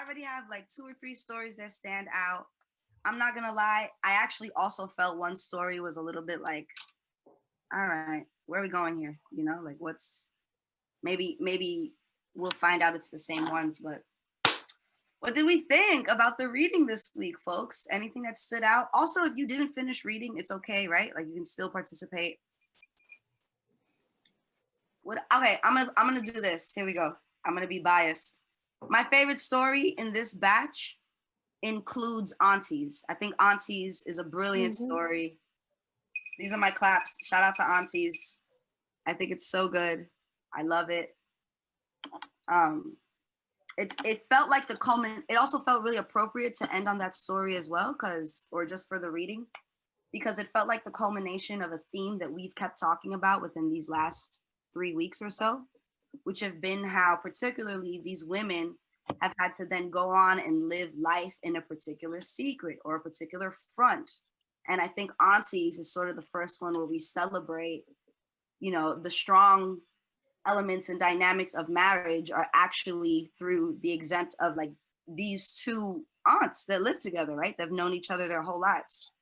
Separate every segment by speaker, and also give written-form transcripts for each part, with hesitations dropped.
Speaker 1: already have like 2 or 3 stories that stand out. I'm not gonna lie, I actually also felt one story was a little bit like, all right, where are we going here? You know, like what's maybe we'll find out it's the same ones, but what did we think about the reading this week, folks? Anything that stood out? Also, if you didn't finish reading, it's okay, right? Like you can still participate. Okay, I'm gonna do this. Here we go. I'm gonna be biased. My favorite story in this batch includes Aunties. I think Aunties is a brilliant story. These are my claps. Shout out to Aunties. I think it's so good. I love it. It felt like it also felt really appropriate to end on that story as well, or just for the reading, because it felt like the culmination of a theme that we've kept talking about within these last 3 weeks or so, which have been how particularly these women have had to then go on and live life in a particular secret or a particular front. And I think Aunties is sort of the first one where we celebrate, you know, the strong elements and dynamics of marriage are actually through the exempt of like these 2 aunts that live together, right? They've known each other their whole lives.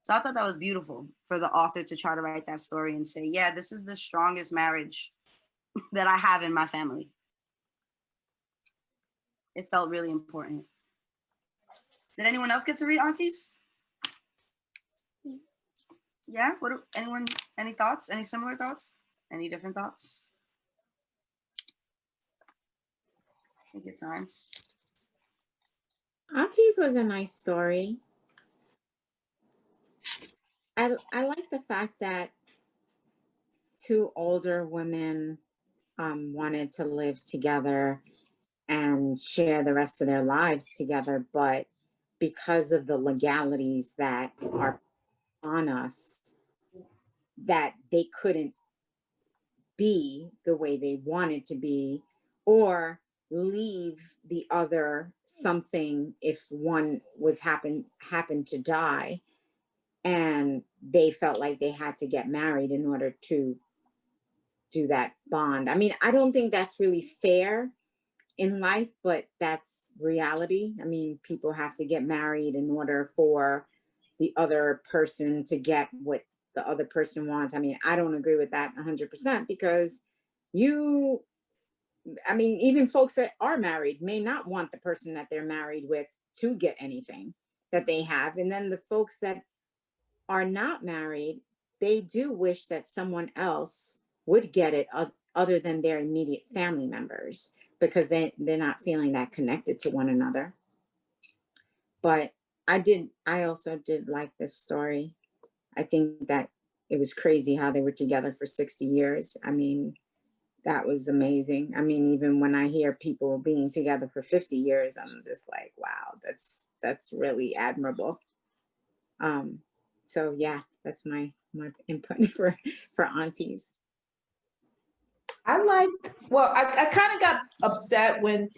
Speaker 1: So I thought that was beautiful for the author to try to write that story and say, yeah, this is the strongest marriage that I have in my family. It felt really important. Did anyone else get to read Aunties? Yeah, any thoughts? Any similar thoughts? Any different thoughts? Take your time.
Speaker 2: Aunties was a nice story. I like the fact that 2 older women wanted to live together and share the rest of their lives together, but because of the legalities that are on us, that they couldn't be the way they wanted to be, or leave the other something if one was happened to die, and they felt like they had to get married in order to do that bond. I mean, I don't think that's really fair in life, but that's reality. I mean, people have to get married in order for the other person to get what the other person wants. I mean, I don't agree with that 100% because even folks that are married may not want the person that they're married with to get anything that they have. And then the folks that are not married, they do wish that someone else would get it other than their immediate family members, because they're not feeling that connected to one another. But I also did like this story. I think that it was crazy how they were together for 60 years. I mean, that was amazing. I mean, even when I hear people being together for 50 years, I'm just like, wow, that's really admirable. So yeah, that's my input for Aunties.
Speaker 3: I kind of got upset when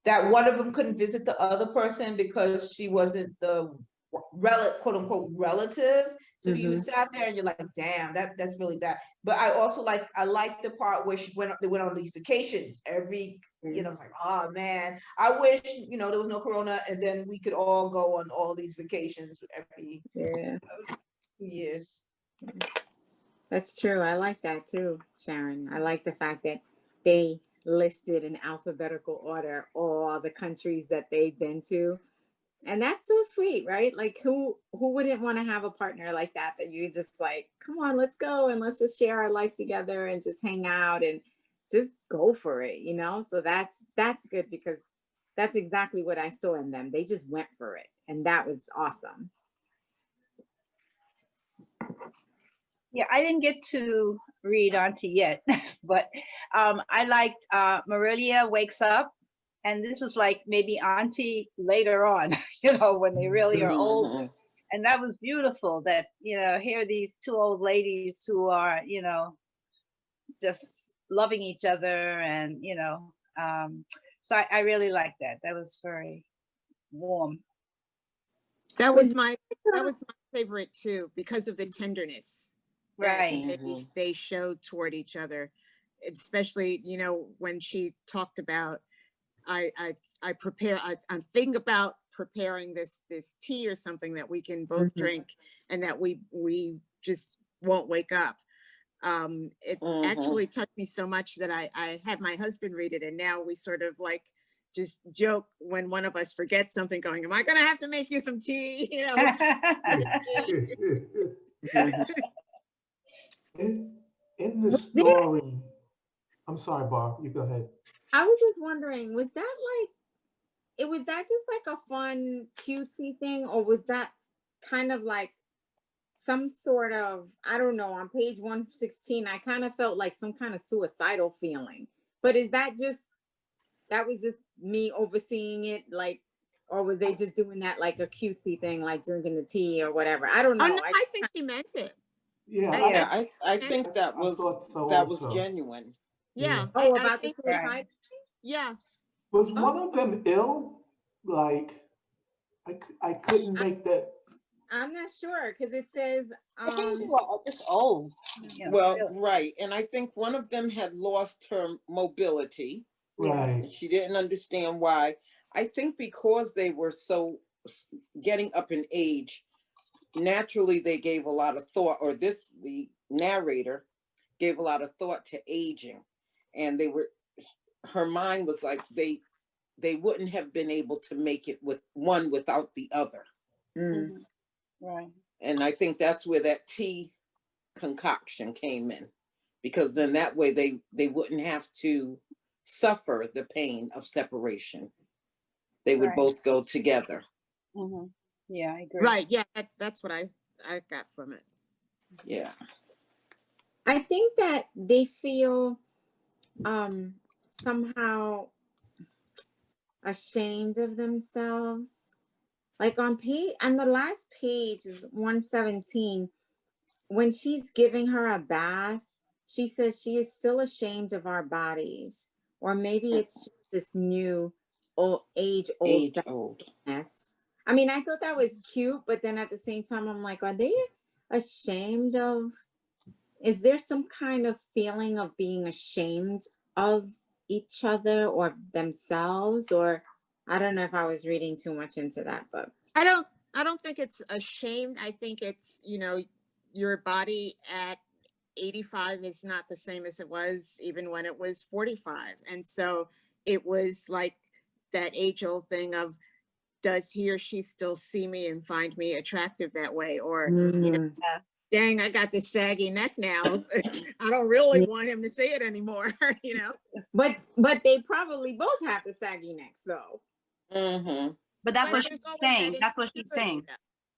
Speaker 3: that one of them couldn't visit the other person because she wasn't the quote unquote relative. So you sat there and you're like, damn, that's really bad. But I also like the part where they went on these vacations every, it's like, oh man, I wish, there was no corona and then we could all go on all these vacations every 2 years.
Speaker 2: That's true. I like that too, Sharon. I like the fact that they listed in alphabetical order all the countries that they've been to. And that's so sweet, right? Like who wouldn't want to have a partner like that you just like, come on, let's go and let's just share our life together and just hang out and just go for it, So that's good because that's exactly what I saw in them. They just went for it. And that was awesome.
Speaker 4: Yeah, I didn't get to read Auntie yet, but I liked Marilia Wakes Up. And this is like maybe Auntie later on, when they really are old. And that was beautiful that, here these 2 old ladies who are, just loving each other. And, so I really liked that. That was very warm.
Speaker 5: That was my favorite too, because of the tenderness
Speaker 4: that
Speaker 5: they showed toward each other, especially when she talked about I prepare, I'm thinking about preparing this tea or something that we can both drink, and that we just won't wake up. It actually touched me so much that I had my husband read it, and now we sort of like just joke when one of us forgets something, going, am I gonna have to make you some tea? You know.
Speaker 6: In the story, I'm sorry, Barb, you go ahead.
Speaker 2: I was just wondering, was that just like a fun cutesy thing, or was that kind of like some sort of, I don't know, on page 116 I kind of felt like some kind of suicidal feeling, but is that was just me overseeing it, like, or was they just doing that like a cutesy thing, like drinking the tea or whatever? I don't know.
Speaker 5: Oh, no, I think she meant it.
Speaker 6: Yeah,
Speaker 7: I think that was genuine.
Speaker 5: Yeah.
Speaker 2: Oh,
Speaker 5: I
Speaker 2: about the
Speaker 5: think
Speaker 2: suicide?
Speaker 5: yeah.
Speaker 6: Was one of them ill? Like, I couldn't make that.
Speaker 2: I'm not sure, because it says
Speaker 4: I think they were just old.
Speaker 7: Well, right. And I think one of them had lost her mobility.
Speaker 6: Right.
Speaker 7: And she didn't understand why. I think because they were so getting up in age, naturally they gave a lot of thought, or the narrator gave a lot of thought to aging. And her mind was like, they wouldn't have been able to make it with one without the other.
Speaker 4: Right.
Speaker 7: And I think that's where that tea concoction came in, because then that way they wouldn't have to suffer the pain of separation. They would both go together.
Speaker 4: Yeah, I agree.
Speaker 5: Right. Yeah, that's what I got from it.
Speaker 7: Yeah.
Speaker 2: I think that they feel somehow ashamed of themselves. Like on the last page is 117, when she's giving her a bath, she says she is still ashamed of our bodies, or maybe it's this new age oldness. I mean, I thought that was cute, but then at the same time, I'm like, are they ashamed of? Is there some kind of feeling of being ashamed of each other or themselves? Or I don't know if I was reading too much into that, but
Speaker 5: I don't think it's ashamed. I think it's, your body at 85 is not the same as it was even when it was 45. And so it was like that age-old thing of, does he or she still see me and find me attractive that way? Or, dang, I got this saggy neck now. I don't really want him to see it anymore,
Speaker 2: But they probably both have the saggy necks, though.
Speaker 1: But that's what she's saying. That's what she's saying.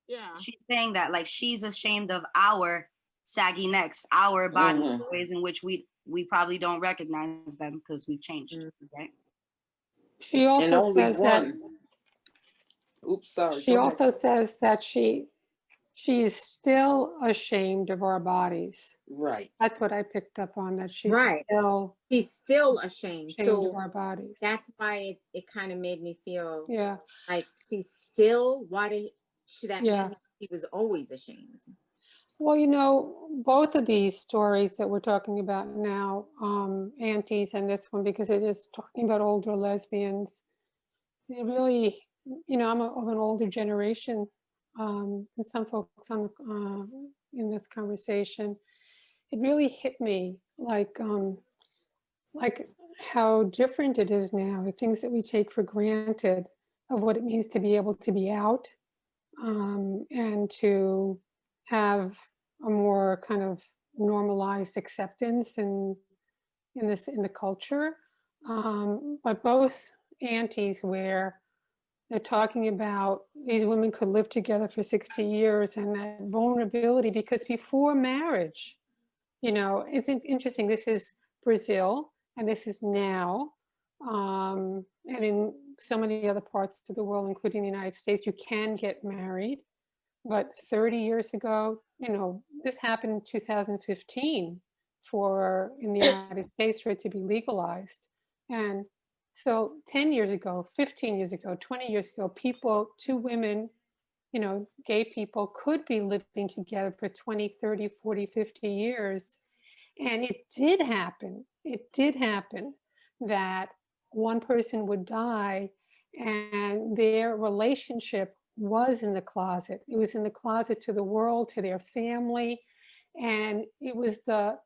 Speaker 5: Yeah.
Speaker 1: She's saying that, like, she's ashamed of our saggy necks, our body, ways in which we probably don't recognize them because we've changed, right?
Speaker 8: She also says that.
Speaker 7: Oops, sorry.
Speaker 8: She also says that she is still ashamed of our bodies.
Speaker 7: Right.
Speaker 8: That's what I picked up on, that she's
Speaker 2: still ashamed.
Speaker 8: of our bodies.
Speaker 2: That's why it kind of made me feel like she's still, that mean she was always ashamed?
Speaker 8: Well, both of these stories that we're talking about now, Aunties and this one, because it is talking about older lesbians, it really, I'm of an older generation, and some folks in this conversation, it really hit me like how different it is now, the things that we take for granted of what it means to be able to be out, and to have a more kind of normalized acceptance in the culture. But both Aunties, where they're talking about these women could live together for 60 years and that vulnerability, because before marriage, it's interesting. This is Brazil and this is now. And in so many other parts of the world, including the United States, you can get married. But 30 years ago, this happened in 2015 in the United States for it to be legalized. And so 10 years ago, 15 years ago, 20 years ago, two women, gay people could be living together for 20, 30, 40, 50 years. And it did happen that one person would die and their relationship was in the closet. It was in the closet to the world, to their family. And it was the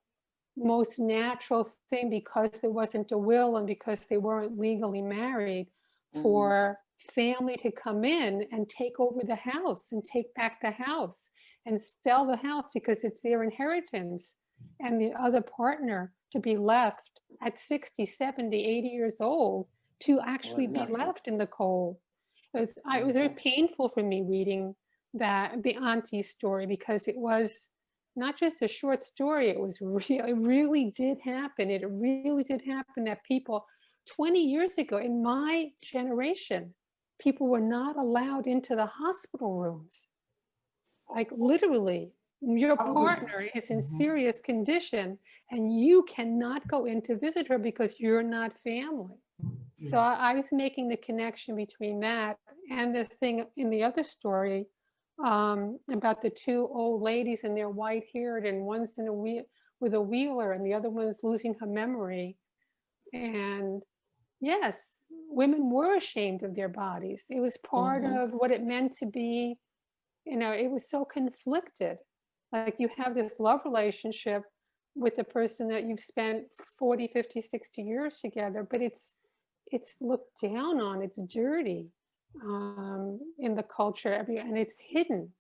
Speaker 8: most natural thing, because there wasn't a will and because they weren't legally married, for family to come in and take over the house and take back the house and sell the house because it's their inheritance, and the other partner to be left at 60, 70, 80 years old to actually be left in the cold. It was very painful for me reading the auntie story, because it was not just a short story. It was real. It really did happen. It really did happen that people 20 years ago in my generation, people were not allowed into the hospital rooms. Like literally, your partner is in serious condition and you cannot go in to visit her because you're not family. So I was making the connection between that and the thing in the other story about the two old ladies, and they're white haired, and one's in a wheel with a wheeler and the other one's losing her memory. And yes, women were ashamed of their bodies. It was part of what it meant to be, it was so conflicted. Like you have this love relationship with the person that you've spent 40, 50, 60 years together, but it's looked down on, it's dirty in the culture, and it's hidden.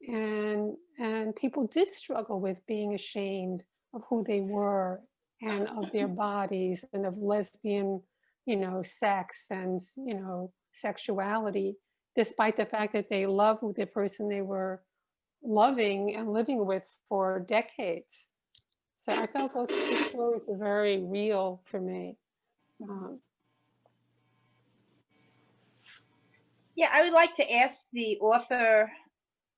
Speaker 8: And people did struggle with being ashamed of who they were and of their bodies and of lesbian, sex and, sexuality, despite the fact that they loved the person they were loving and living with for decades. So I felt those two stories were very real for me.
Speaker 4: Yeah, I would like to ask the author,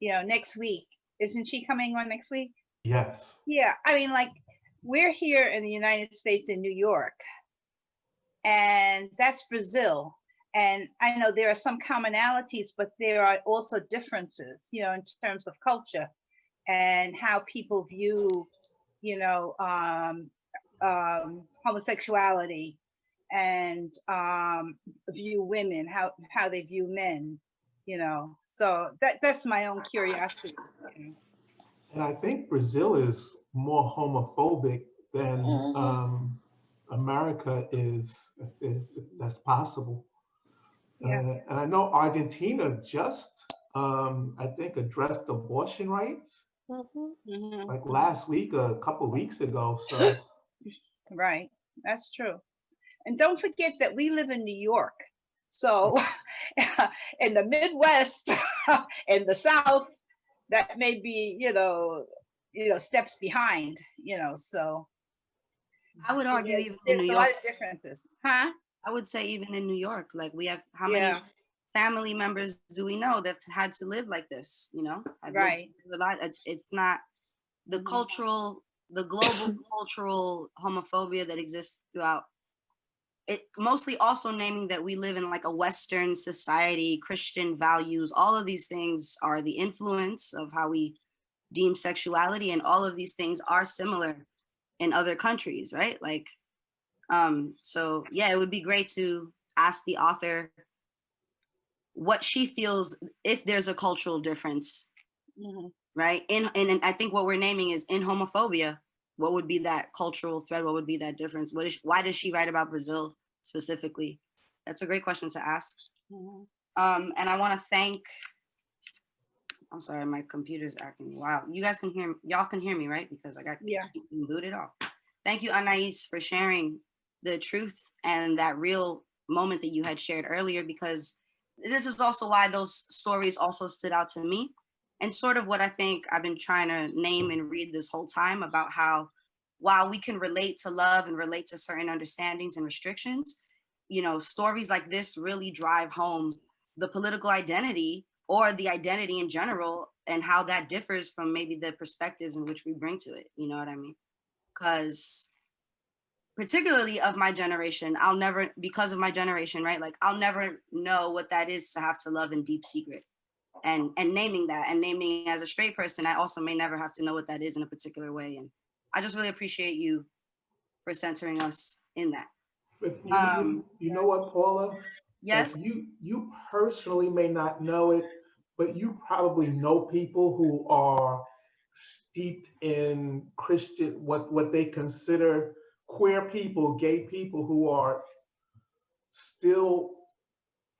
Speaker 4: next week. Isn't she coming on next week?
Speaker 6: Yes.
Speaker 4: Yeah, I mean, like, we're here in the United States in New York, and that's Brazil. And I know there are some commonalities, but there are also differences, in terms of culture and how people view, homosexuality, and view women, how they view men, so that's my own curiosity.
Speaker 6: And I think Brazil is more homophobic than America is, if that's possible. And I know Argentina just, I think, addressed abortion rights like last week, a couple weeks ago. So
Speaker 4: Right, that's true. And don't forget that we live in New York. So in the Midwest, in the South, that may be, steps behind, so.
Speaker 1: I would argue even in
Speaker 4: There's
Speaker 1: New
Speaker 4: a lot
Speaker 1: York.
Speaker 4: of differences. Huh?
Speaker 1: I would say even in New York, like we have, how many family members do we know that had to live like this? I've lived a lot. It's not the cultural, the global cultural homophobia that exists throughout. It mostly also naming that we live in like a Western society, Christian values, all of these things are the influence of how we deem sexuality, and all of these things are similar in other countries, right? Like, so yeah, it would be great to ask the author what she feels, if there's a cultural difference, right? And I think what we're naming is in homophobia. What would be that cultural thread? What would be that difference? Why does she write about Brazil specifically? That's a great question to ask. And I want to thank, I'm sorry, my computer's acting wild. You guys can hear, y'all can hear me, right? Because I got booted off. Thank you, Anais, for sharing the truth and that real moment that you had shared earlier, because this is also why those stories also stood out to me. And sort of what I think I've been trying to name and read this whole time, about how while we can relate to love and relate to certain understandings and restrictions, stories like this really drive home the political identity or the identity in general, and how that differs from maybe the perspectives in which we bring to it. You know what I mean? Because particularly of my generation, I'll never, because of my generation, right? Like I'll never know what that is to have to love in deep secret. And naming that, and naming as a straight person, I also may never have to know what that is in a particular way. And I just really appreciate you for centering us in that.
Speaker 6: But you know what, Paula? Like
Speaker 1: Yes.
Speaker 6: you personally may not know it, but you probably know people who are steeped in Christian, what they consider queer people, gay people who are still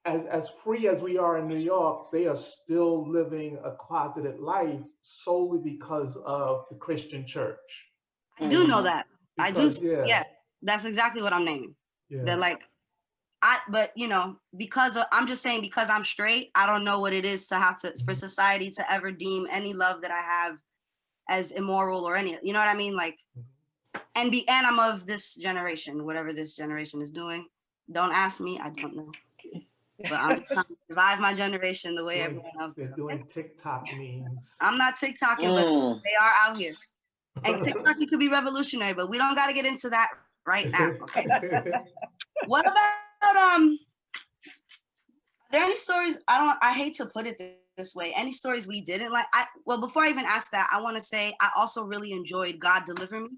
Speaker 6: as free as we are in New York, they are still living a closeted life solely because of the Christian church.
Speaker 1: I do know that.
Speaker 6: Because,
Speaker 1: Yeah, that's exactly what I'm naming.
Speaker 6: Yeah.
Speaker 1: They're like, but you know, I'm just saying, because I'm straight, I don't know what it is to have to, for society to ever deem any love that I have as immoral or any, you know what I mean? Like, and I'm of this generation, whatever this generation is doing. Don't ask me, I don't know. But I'm trying to survive my generation the way everyone else
Speaker 6: They're
Speaker 1: does.
Speaker 6: doing TikTok memes.
Speaker 1: I'm not TikToking, but they are out here. And TikToking could be revolutionary, but we don't got to get into that right now. Okay. What about are there any stories? I hate to put it this way. Any stories we didn't like? Well, before I even ask that, I want to say I also really enjoyed God Deliver Me.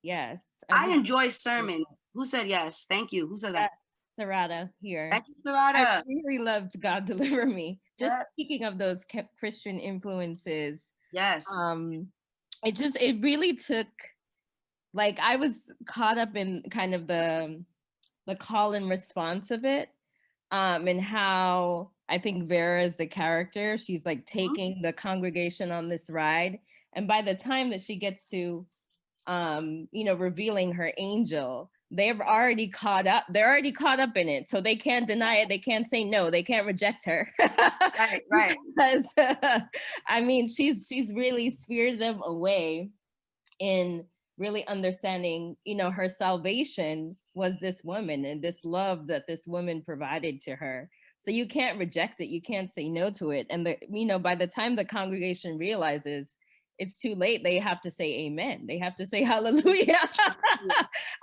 Speaker 9: Yes.
Speaker 1: I enjoy sermon. Who said yes? Thank you. Who said that?
Speaker 9: Sarada here.
Speaker 1: Thank you, Sarada.
Speaker 9: I really loved God Deliver Me. Just speaking of those Christian influences.
Speaker 1: Yes.
Speaker 9: It really took, like, I was caught up in kind of the call and response of it. And how I think Vera is the character. She's like taking the congregation on this ride. And by the time that she gets to, revealing her angel, they're already caught up in it. So they can't deny it. They can't say no. They can't reject her.
Speaker 1: Right.
Speaker 9: Because, I mean, she's really spirited them away in really understanding, her salvation was this woman and this love that this woman provided to her. So you can't reject it. You can't say no to it. And by the time the congregation realizes it's too late, they have to say amen. They have to say hallelujah.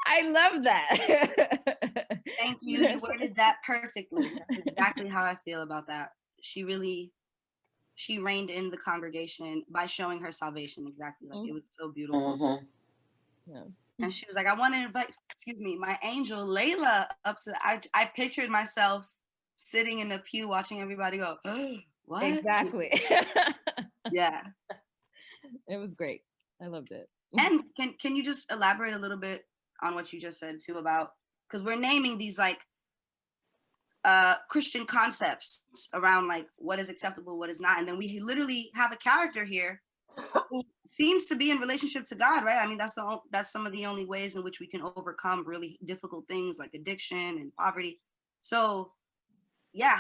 Speaker 9: I love that.
Speaker 1: Thank you. You worded that perfectly. That's exactly how I feel about that. She reigned in the congregation by showing her salvation. Exactly. Like, it was so beautiful.
Speaker 9: Yeah.
Speaker 1: And she was like, I want to invite, my angel Layla up to, I pictured myself sitting in the pew watching everybody go, oh, what?
Speaker 9: Exactly.
Speaker 1: Yeah.
Speaker 9: It was great. I loved it.
Speaker 1: And can you just elaborate a little bit on what you just said too about, because we're naming these like Christian concepts around like what is acceptable, what is not. And then we literally have a character here who seems to be in relationship to God, right? I mean, that's some of the only ways in which we can overcome really difficult things like addiction and poverty. So yeah,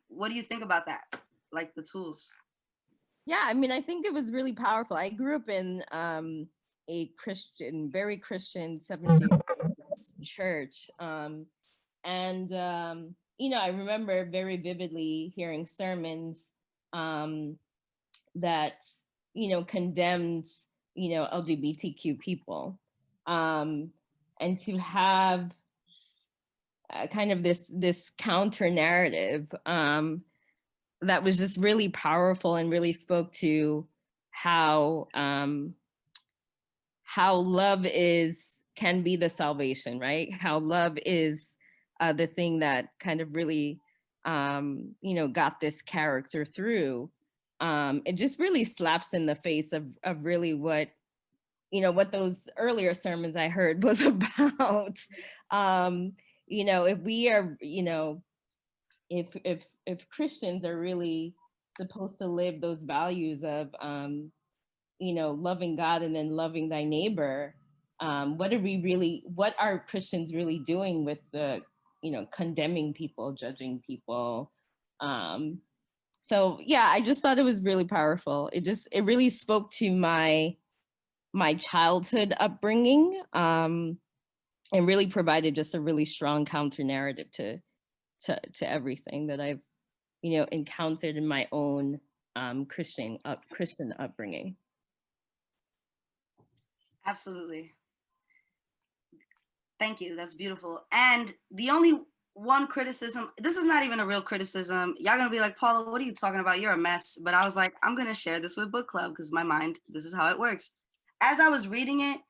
Speaker 1: what do you think about that? Like the tools?
Speaker 9: Yeah, I mean, I think it was really powerful. I grew up in a very Christian 70s church. And I remember very vividly hearing sermons that, condemned, LGBTQ people. And to have kind of this counter narrative that was just really powerful and really spoke to how love can be the salvation, right? How love is the thing that kind of really, got this character through. It just really slaps in the face of really what those earlier sermons I heard was about. If we are, if Christians are really supposed to live those values of, loving God and then loving thy neighbor, what are Christians really doing with the, condemning people, judging people? So yeah, I just thought it was really powerful. It really spoke to my childhood upbringing, and really provided just a really strong counter narrative to everything that I've, encountered in my own Christian upbringing.
Speaker 1: Absolutely. Thank you. That's beautiful. And the only one criticism, this is not even a real criticism. Y'all gonna be like, Paula, what are you talking about? You're a mess. But I was like, I'm gonna share this with book club because my mind, this is how it works. As I was reading it,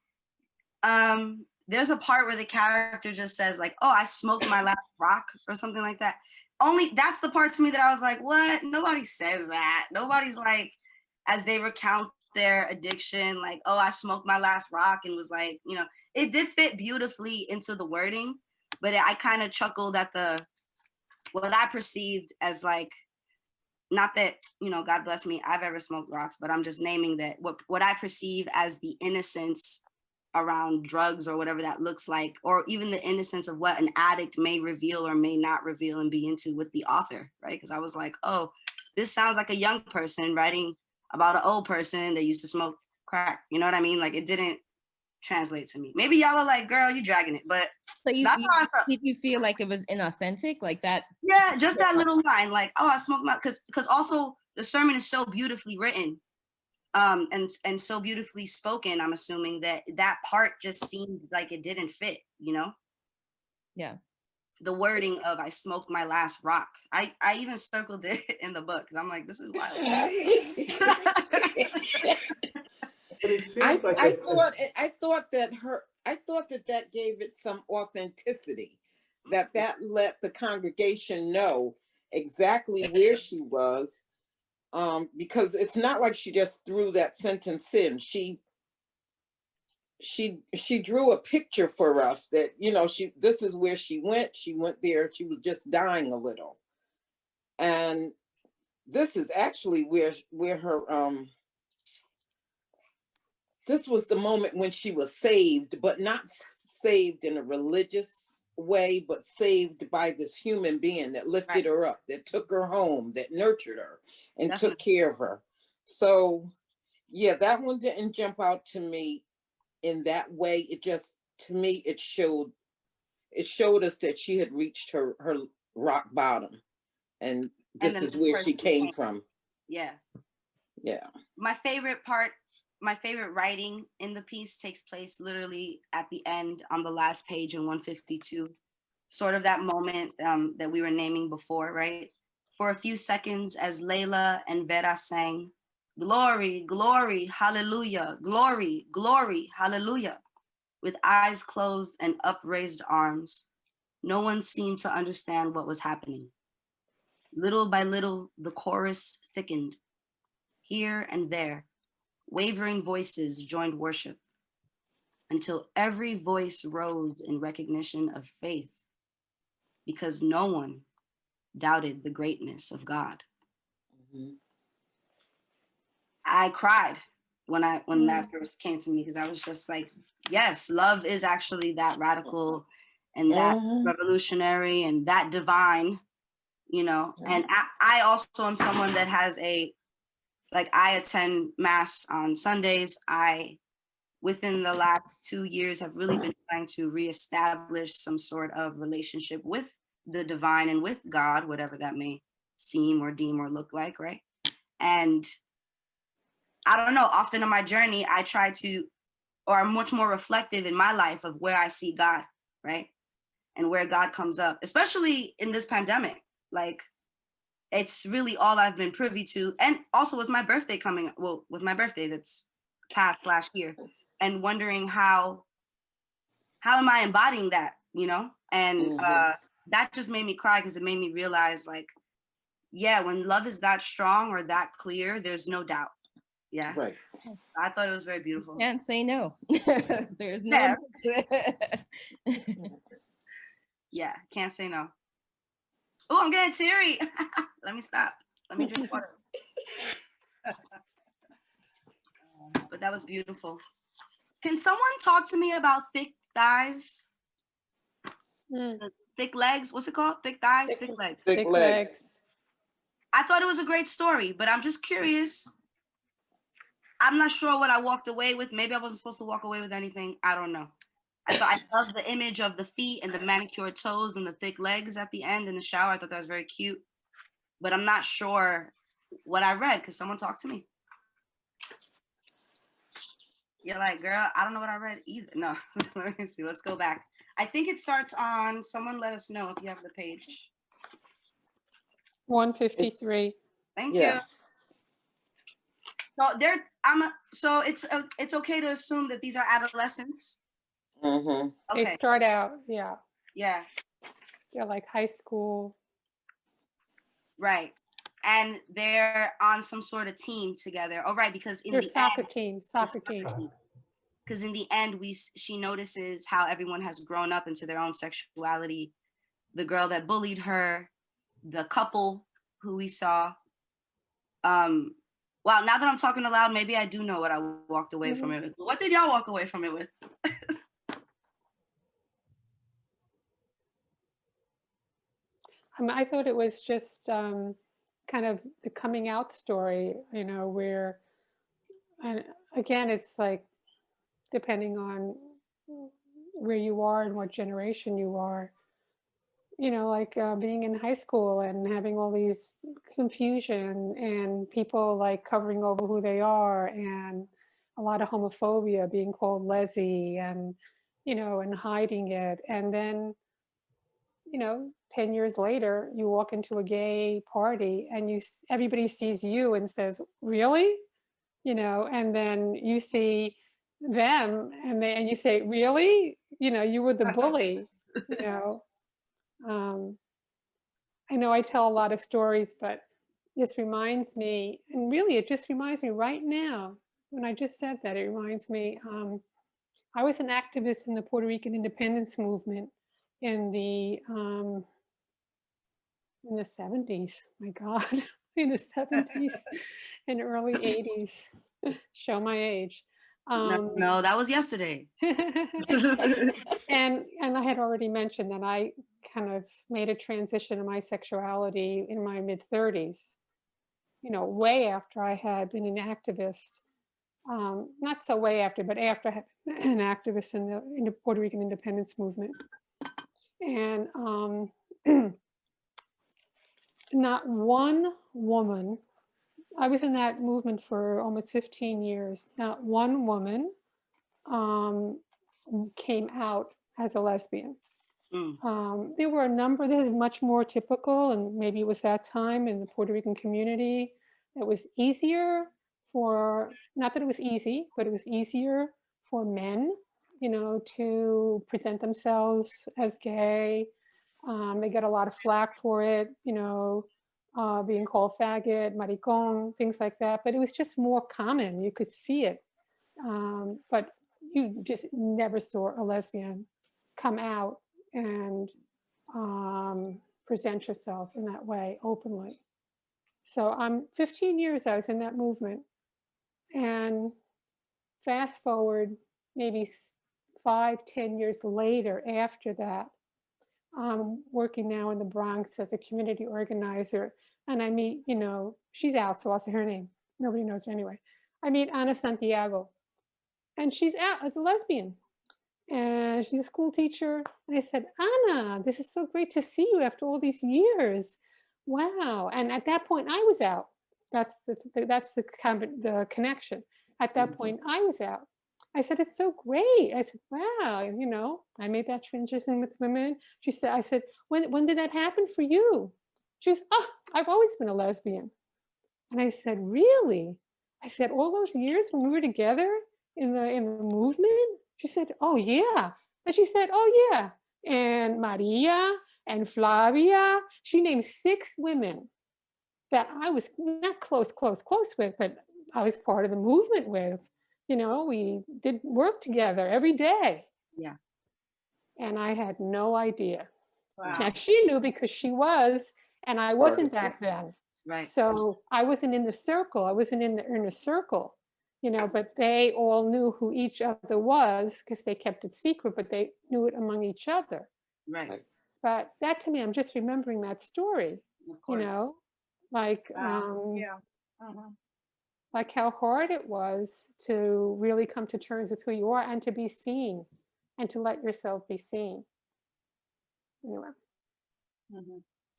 Speaker 1: there's a part where the character just says like, oh, I smoked my last rock or something like that. Only that's the part to me that I was like, what? Nobody says that. Nobody's like, as they recount their addiction, like, oh, I smoked my last rock, and was like, you know, it did fit beautifully into the wording, but I kind of chuckled at what I perceived as like, not that, you know, God bless me, I've ever smoked rocks, but I'm just naming that what I perceive as the innocence around drugs or whatever that looks like, or even the innocence of what an addict may reveal or may not reveal and be into with the author, right? Because I was like, oh, this sounds like a young person writing about an old person that used to smoke crack. You know what I mean? Like, it didn't translate to me. Maybe y'all are like, girl, you dragging it, but
Speaker 9: So
Speaker 1: that's how I felt.
Speaker 9: did you feel like it was inauthentic, like that?
Speaker 1: Yeah, just that little line, like, oh, I smoked my, because also the sermon is so beautifully written, and so beautifully spoken. I'm assuming that part just seemed like it didn't fit, you know?
Speaker 9: Yeah.
Speaker 1: The wording of I smoked my last rock. I even circled it in the book because I'm like, this is wild.
Speaker 6: But it seems like
Speaker 7: I thought that gave it some authenticity, that let the congregation know exactly where she was, because it's not like she just threw that sentence in. She drew a picture for us that, you know, this is where she went there, she was just dying a little, and this is actually where her this was the moment when she was saved, but not saved in a religious way, but saved by this human being that lifted her up, that took her home, that nurtured her and took care of her. So yeah, that one didn't jump out to me in that way. It just, to me, it showed us that she had reached her rock bottom, and this is where she came from.
Speaker 1: Yeah.
Speaker 7: Yeah.
Speaker 1: My favorite writing in the piece takes place literally at the end on the last page in 152, sort of that moment that we were naming before, right? For a few seconds, as Layla and Vera sang, glory, glory, hallelujah, glory, glory, hallelujah, with eyes closed and upraised arms. No one seemed to understand what was happening. Little by little, the chorus thickened. Here and there, wavering voices joined worship until every voice rose in recognition of faith, because no one doubted the greatness of God.
Speaker 7: Mm-hmm.
Speaker 1: I cried when that first came to me, because I was just like, yes, love is actually that radical and that revolutionary and that divine, you know. And I also am someone that has I attend mass on Sundays. Within the last 2 years, have really been trying to reestablish some sort of relationship with the divine and with God, whatever that may seem or deem or look like, right? And I don't know, often in my journey, I try to, or I'm much more reflective in my life of where I see God, right? And where God comes up, especially in this pandemic. Like, it's really all I've been privy to. And also with my birthday with my birthday that's past/here, and wondering how am I embodying that, you know? And that just made me cry, because it made me realize, like, yeah, when love is that strong or that clear, there's no doubt. Yeah.
Speaker 7: Right.
Speaker 1: I thought it was very beautiful.
Speaker 9: Can't say no. There's no.
Speaker 1: Yeah, can't say no. Oh, I'm getting teary. Let me stop. Let me drink water. But that was beautiful. Can someone talk to me about thick thighs? Thick legs? What's it called? Thick thighs? Thick legs.
Speaker 7: Thick legs.
Speaker 1: I thought it was a great story, but I'm just curious. I'm not sure what I walked away with. Maybe I wasn't supposed to walk away with anything. I don't know. I love the image of the feet and the manicured toes and the thick legs at the end in the shower. I thought that was very cute. But I'm not sure what I read. Could someone talk to me? You're like, girl, I don't know what I read either. No, let me see. Let's go back. I think it starts on, someone let us know if you have the page.
Speaker 8: 153.
Speaker 1: Thank you. So it's okay to assume that these are adolescents.
Speaker 8: They
Speaker 1: Okay.
Speaker 8: start out, yeah,
Speaker 1: Yeah.
Speaker 8: they're like high school.
Speaker 1: Right. And they're on some sort of team together. Oh, right, because in
Speaker 8: They're
Speaker 1: the
Speaker 8: soccer
Speaker 1: end,
Speaker 8: team, soccer team.
Speaker 1: because in the end, she notices how everyone has grown up into their own sexuality. The girl that bullied her, the couple who we saw. Wow, now that I'm talking aloud, maybe I do know what I walked away from it with. What did y'all walk away from it with?
Speaker 8: I thought it was just kind of the coming out story, you know, where, and again, it's like depending on where you are and what generation you are, you know, like being in high school and having all these confusion and people like covering over who they are, and a lot of homophobia, being called lesy, and, you know, and hiding it. And then, you know, 10 years later, you walk into a gay party and everybody sees you and says, really? You know, and then you see them and you say, really? You know, you were the bully, you know. I know I tell a lot of stories, but this reminds me, and really it just reminds me right now, when I just said that, it reminds me, I was an activist in the Puerto Rican independence movement in the 70s, my God, in the 70s and early 80s. Show my age.
Speaker 1: No, that was yesterday.
Speaker 8: And I had already mentioned that I kind of made a transition in my sexuality in my mid-30s, you know, way after I had been an activist. Not so way after, but after I had been an activist in the Puerto Rican independence movement. And not one woman, I was in that movement for almost 15 years, not one woman came out as a lesbian. There were a number, this is much more typical, and maybe it was that time in the Puerto Rican community, it was easier for, not that it was easy, but it was easier for men, you know, to present themselves as gay. They get a lot of flack for it, you know, being called faggot, maricon, things like that, but it was just more common, you could see it. But you just never saw a lesbian come out and present yourself in that way openly. So 15 years I was in that movement, and fast forward maybe 5-10 years later after that, I'm working now in the Bronx as a community organizer, and I meet, you know, she's out, so I'll say her name. Nobody knows her anyway. I meet Ana Santiago, and she's out as a lesbian. And she's a school teacher. And I said, Anna, this is so great to see you after all these years. Wow. And at that point, I was out. That's the connection. At that point, I was out. I said, it's so great. I said, wow, you know, I made that transition with women. She said, I said, when did that happen for you? She said, oh, I've always been a lesbian. And I said, really? I said, all those years when we were together in the movement? She said, oh, yeah. And she said, oh, yeah. And Maria and Flavia, she named 6 women that I was not close with, but I was part of the movement with. You know, we did work together every day.
Speaker 1: Yeah.
Speaker 8: And I had no idea.
Speaker 4: Wow.
Speaker 8: Now, she knew because she was, and I wasn't back then.
Speaker 1: Right.
Speaker 8: So I wasn't in the circle. I wasn't in the inner circle. You know, but they all knew who each other was because they kept it secret, but they knew it among each other.
Speaker 1: Right.
Speaker 8: But that to me, I'm just remembering that story,
Speaker 1: Of course.
Speaker 8: you know, like,
Speaker 4: Yeah.
Speaker 8: like how hard it was to really come to terms with who you are and to be seen and to let yourself be seen. Anyway.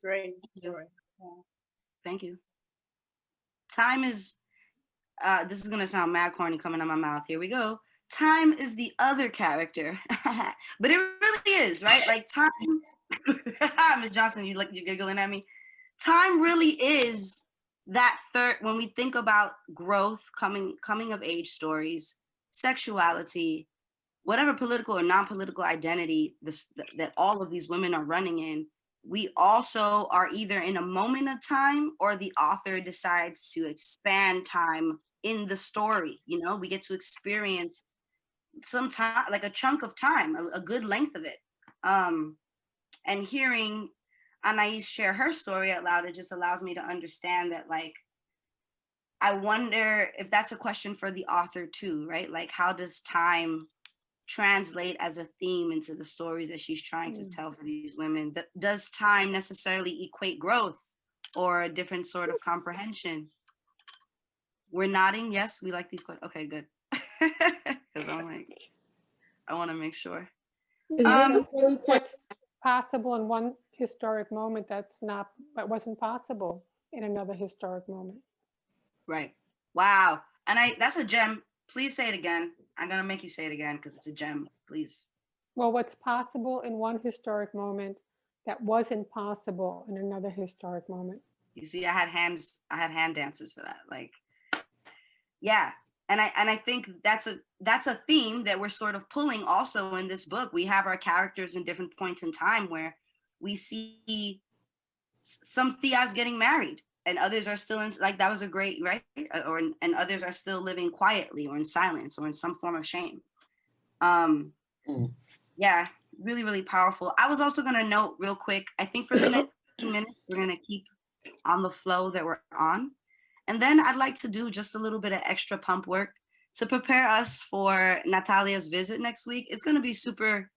Speaker 4: Great.
Speaker 1: Thank you. Time is, this is going to sound mad corny coming out of my mouth. Here we go. Time is the other character. But it really is, right? Like time, Ms. Johnson, you're giggling at me. Time really is that third, when we think about growth, coming of age stories, sexuality, whatever political or non-political identity that all of these women are running in, we also are either in a moment of time or the author decides to expand time in the story. You know, we get to experience some time, like a chunk of time, a good length of it. And hearing Anais share her story out loud, it just allows me to understand that, like, I wonder if that's a question for the author too, right? Like, how does time translate as a theme into the stories that she's trying to tell for these women? Does time necessarily equate growth or a different sort of comprehension? We're nodding. Yes, we like these questions. Okay, good. Because I'm like, I want to make sure.
Speaker 8: What's possible in one historic moment that wasn't possible in another historic moment.
Speaker 1: Right. Wow. And that's a gem. Please say it again. I'm going to make you say it again because it's a gem. Please.
Speaker 8: Well, what's possible in one historic moment that wasn't possible in another historic moment.
Speaker 1: You see, I had hand dances for that. Like, yeah. And I think that's a theme that we're sort of pulling also in this book. We have our characters in different points in time where we see some Theas getting married and others are still in, like, that was a great, right? And others are still living quietly or in silence or in some form of shame. Yeah, really, really powerful. I was also going to note real quick, I think for the next 15 minutes, we're going to keep on the flow that we're on. And then I'd like to do just a little bit of extra pump work to prepare us for Natalia's visit next week. It's going to be super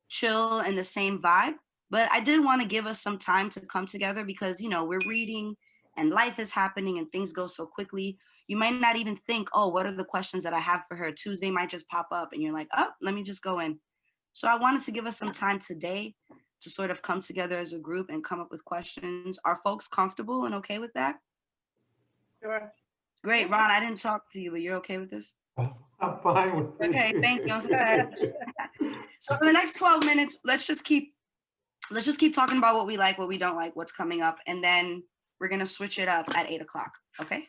Speaker 1: chill and the same vibe, but I did want to give us some time to come together because, you know, we're reading and life is happening and things go so quickly. You might not even think, oh, what are the questions that I have for her? Tuesday might just pop up and you're like, oh, let me just go in. So I wanted to give us some time today to sort of come together as a group and come up with questions. Are folks comfortable and okay with that?
Speaker 4: Sure.
Speaker 1: Great, Ron, I didn't talk to you, but you're okay with this?
Speaker 6: I'm fine with this.
Speaker 1: Okay, thank you. I'm so excited. So for the next 12 minutes, let's just keep talking about what we like, what we don't like, what's coming up, and then we're gonna switch it up at 8 o'clock. Okay.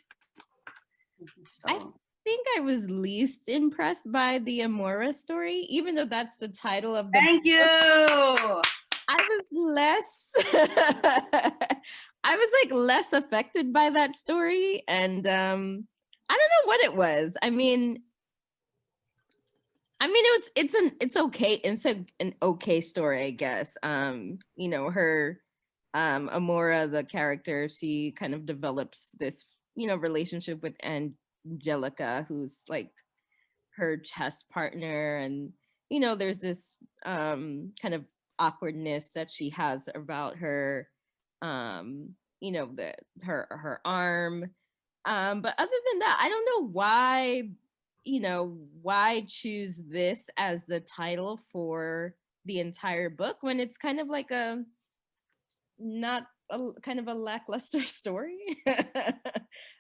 Speaker 1: So.
Speaker 9: I think I was least impressed by the Amora story, even though that's the title of the
Speaker 1: Thank you.
Speaker 9: I was less I was like less affected by that story, and I don't know what it was. I mean it's okay. It's an okay story, I guess. You know, her Amora, the character, she kind of develops this, you know, relationship with Angelica, who's like her chess partner, and you know, there's this kind of awkwardness that she has about her you know, her arm. But other than that, I don't know why, you know, why choose this as the title for the entire book when it's kind of like kind of a lackluster story.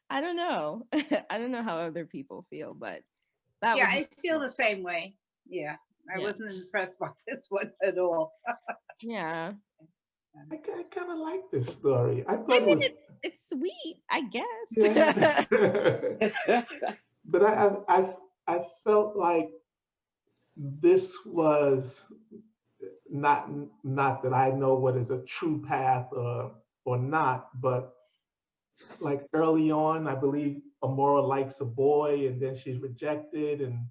Speaker 9: I don't know. I don't know how other people feel, but that was.
Speaker 4: I feel the same way. Yeah, I wasn't impressed by this one at all.
Speaker 9: Yeah.
Speaker 6: I kind of like this story. I thought
Speaker 9: it's sweet, I guess.
Speaker 6: Yeah. But I felt like this was not that I know what is a true path or not, but like early on, I believe Amora likes a boy and then she's rejected, and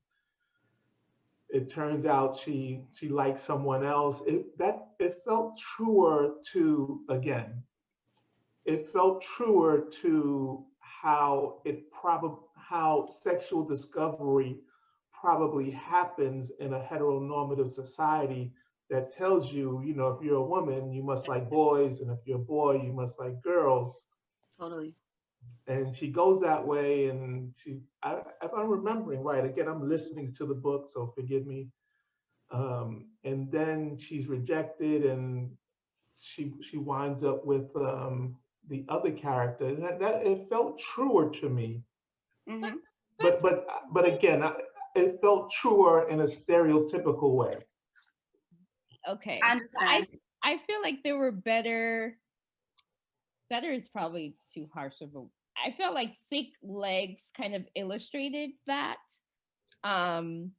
Speaker 6: it turns out she likes someone else. It felt truer to, again, it felt truer to how sexual discovery probably happens in a heteronormative society that tells you, you know, if you're a woman, you must like boys, and if you're a boy, you must like girls.
Speaker 1: Totally.
Speaker 6: And she goes that way, and if I'm remembering right, again, I'm listening to the book, so forgive me. And then she's rejected, and she winds up with the other character, and that it felt truer to me.
Speaker 1: Mm-hmm.
Speaker 6: But again, it felt truer in a stereotypical way.
Speaker 9: Okay.
Speaker 1: I understand.
Speaker 9: I feel like there were better is probably too harsh of a. I felt like Thick Legs kind of illustrated that. kind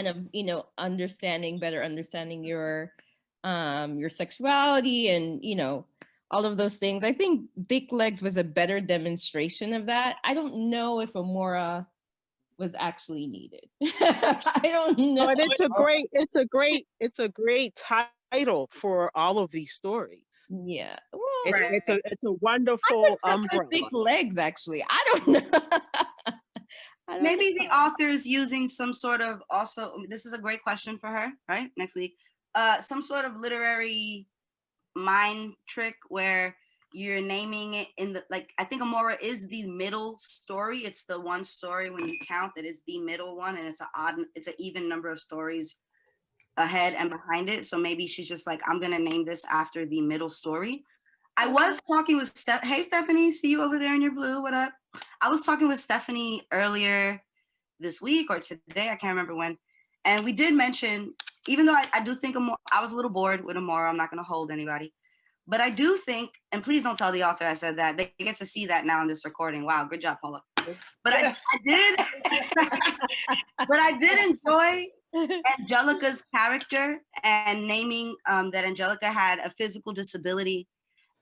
Speaker 9: of, you know, better understanding your sexuality and, you know, all of those things. I think Thick Legs was a better demonstration of that. I don't know if Amora was actually needed. I don't know.
Speaker 10: But it's a great title for all of these stories.
Speaker 9: Yeah. Well,
Speaker 10: It's a wonderful
Speaker 9: I prefer
Speaker 10: umbrella.
Speaker 9: Thick Legs, actually. I don't know.
Speaker 1: Maybe the author is using some sort of, also, this is a great question for her, right? Next week. Some sort of literary mind trick where you're naming it in the, like, I think Amora is the middle story. It's the one story when you count that is the middle one, and it's an even number of stories ahead and behind it. So maybe she's just like, I'm gonna name this after the middle story. I was talking with Hey Stephanie, see you over there in your blue, what up? I was talking with Stephanie earlier this week or today, I can't remember when, and we did mention, even though I do think I was a little bored with Amora, I'm not gonna hold anybody, but I do think, and please don't tell the author I said that, they get to see that now in this recording. Wow, good job, Paula. But I did, but I did enjoy Angelica's character and naming that Angelica had a physical disability,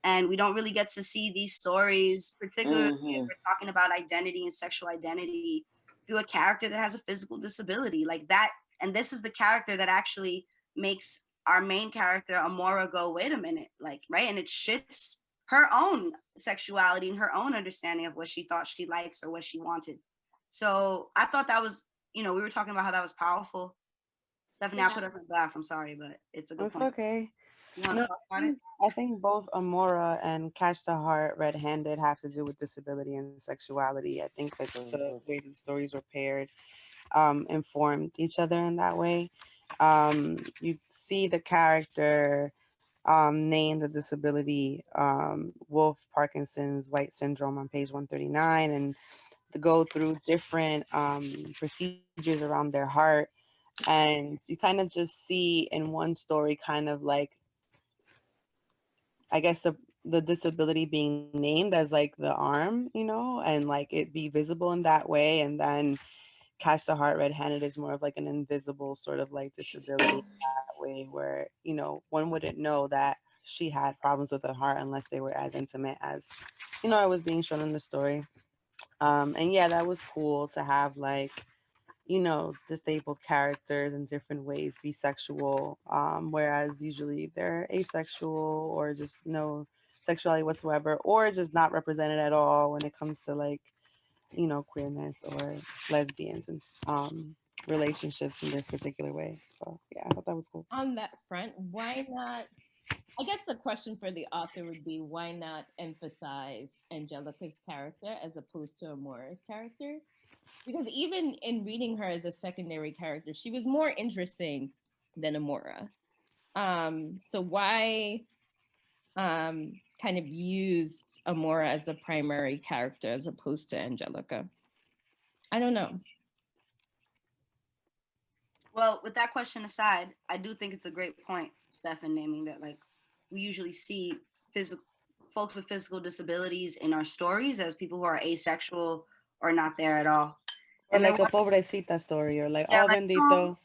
Speaker 1: and we don't really get to see these stories, particularly if we're talking about identity and sexual identity, through a character that has a physical disability like that. And this is the character that actually makes our main character, Amora, go, wait a minute, like, right? And it shifts her own sexuality and her own understanding of what she thought she likes or what she wanted. So I thought that was, you know, we were talking about how that was powerful. Stephanie, I put us on blast. I'm sorry, but it's a good point.
Speaker 11: It's okay.
Speaker 1: You want to talk about it?
Speaker 11: I think both Amora and Catch the Heart Red-Handed have to do with disability and sexuality. I think that the way the stories were paired informed each other in that way. You see the character named the disability Wolf Parkinson's White Syndrome on page 139, and to go through different procedures around their heart. And you kind of just see in one story kind of like, I guess the disability being named as like the arm, you know, and like it be visible in that way. And then Catch the Heart Red-Handed is more of like an invisible sort of like disability that way, where, you know, one wouldn't know that she had problems with her heart unless they were as intimate as, you know, it was being shown in the story. And yeah, that was cool to have like, you know, disabled characters in different ways be sexual, whereas usually they're asexual or just no sexuality whatsoever, or just not represented at all when it comes to like, you know, queerness or lesbians and relationships in this particular way. So yeah, I thought that was cool.
Speaker 9: On that front, why not? I guess the question for the author would be, why not emphasize Angelica's character as opposed to Amora's character? Because even in reading her as a secondary character, she was more interesting than Amora. So why kind of use Amora as a primary character as opposed to Angelica? I don't know.
Speaker 1: Well, with that question aside, I do think it's a great point, Stefan, naming that like we usually see folks with physical disabilities in our stories as people who are asexual or not there at all.
Speaker 11: Or like a pobrecita story, or like, oh, bendito,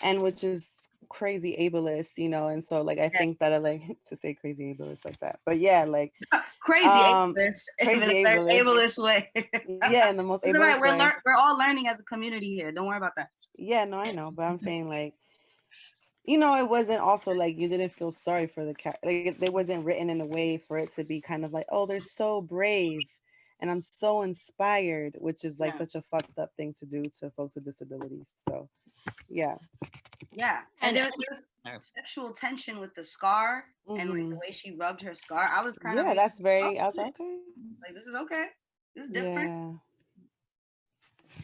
Speaker 11: and which is crazy ableist, you know. And so like I think that I like to say crazy ableist like that, but yeah, like
Speaker 1: crazy ableist, crazy ableist way.
Speaker 11: Yeah, in the most
Speaker 1: it's
Speaker 11: ableist
Speaker 1: right.
Speaker 11: way.
Speaker 1: We're all learning as a community here. Don't worry about that.
Speaker 11: Yeah, no, I know, but I'm saying like, you know, it wasn't also like you didn't feel sorry for the character. Like, it wasn't written in a way for it to be kind of like, oh, they're so brave and I'm so inspired, which is like such a fucked up thing to do to folks with disabilities. So yeah.
Speaker 1: Yeah. And there's sexual tension with the scar and like the way she rubbed her scar. I was kind of
Speaker 11: that's very, I was like, okay.
Speaker 1: Like, this is okay. This is different.
Speaker 11: Yeah.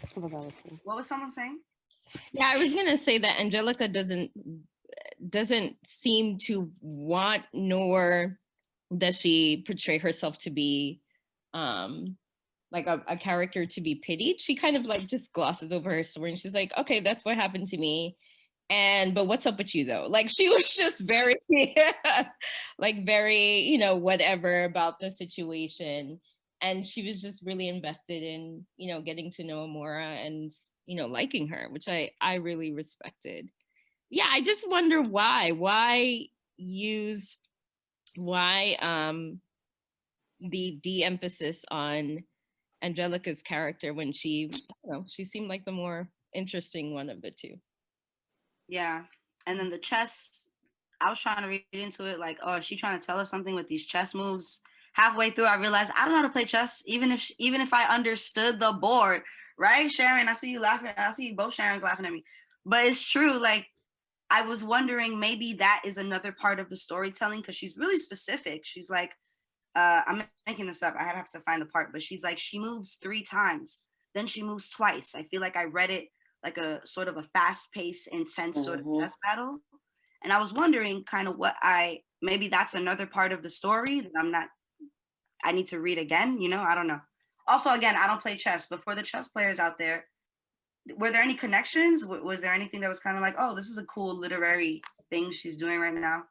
Speaker 11: I thought that was cool.
Speaker 1: What was someone saying?
Speaker 9: Yeah, I was gonna say that Angelica doesn't seem to want, nor does she portray herself to be like a character to be pitied. She kind of like just glosses over her story and she's like, okay, that's what happened to me. But what's up with you though? Like she was just very like very, you know, whatever about the situation. And she was just really invested in, you know, getting to know Amora and, you know, liking her, which I really respected. Yeah, I just wonder why the de-emphasis on Angelica's character when she, you know, she seemed like the more interesting one of the two.
Speaker 1: Yeah. And then the chess, I was trying to read into it like, oh, is she trying to tell us something with these chess moves? Halfway through, I realized I don't know how to play chess, even if I understood the board, right? Sharon, I see you laughing. I see both Sharons laughing at me. But it's true, like, I was wondering maybe that is another part of the storytelling, because she's really specific. She's like, I'm making this up. I have to find the part, but she's like, she moves 3 times, then she moves twice. I feel like I read it like a sort of a fast-paced, intense sort of chess battle. And I was wondering kind of maybe that's another part of the story that I need to read again, you know, I don't know. Also, again, I don't play chess, but for the chess players out there, were there any connections? Was there anything that was kind of like, oh, this is a cool literary thing she's doing right now?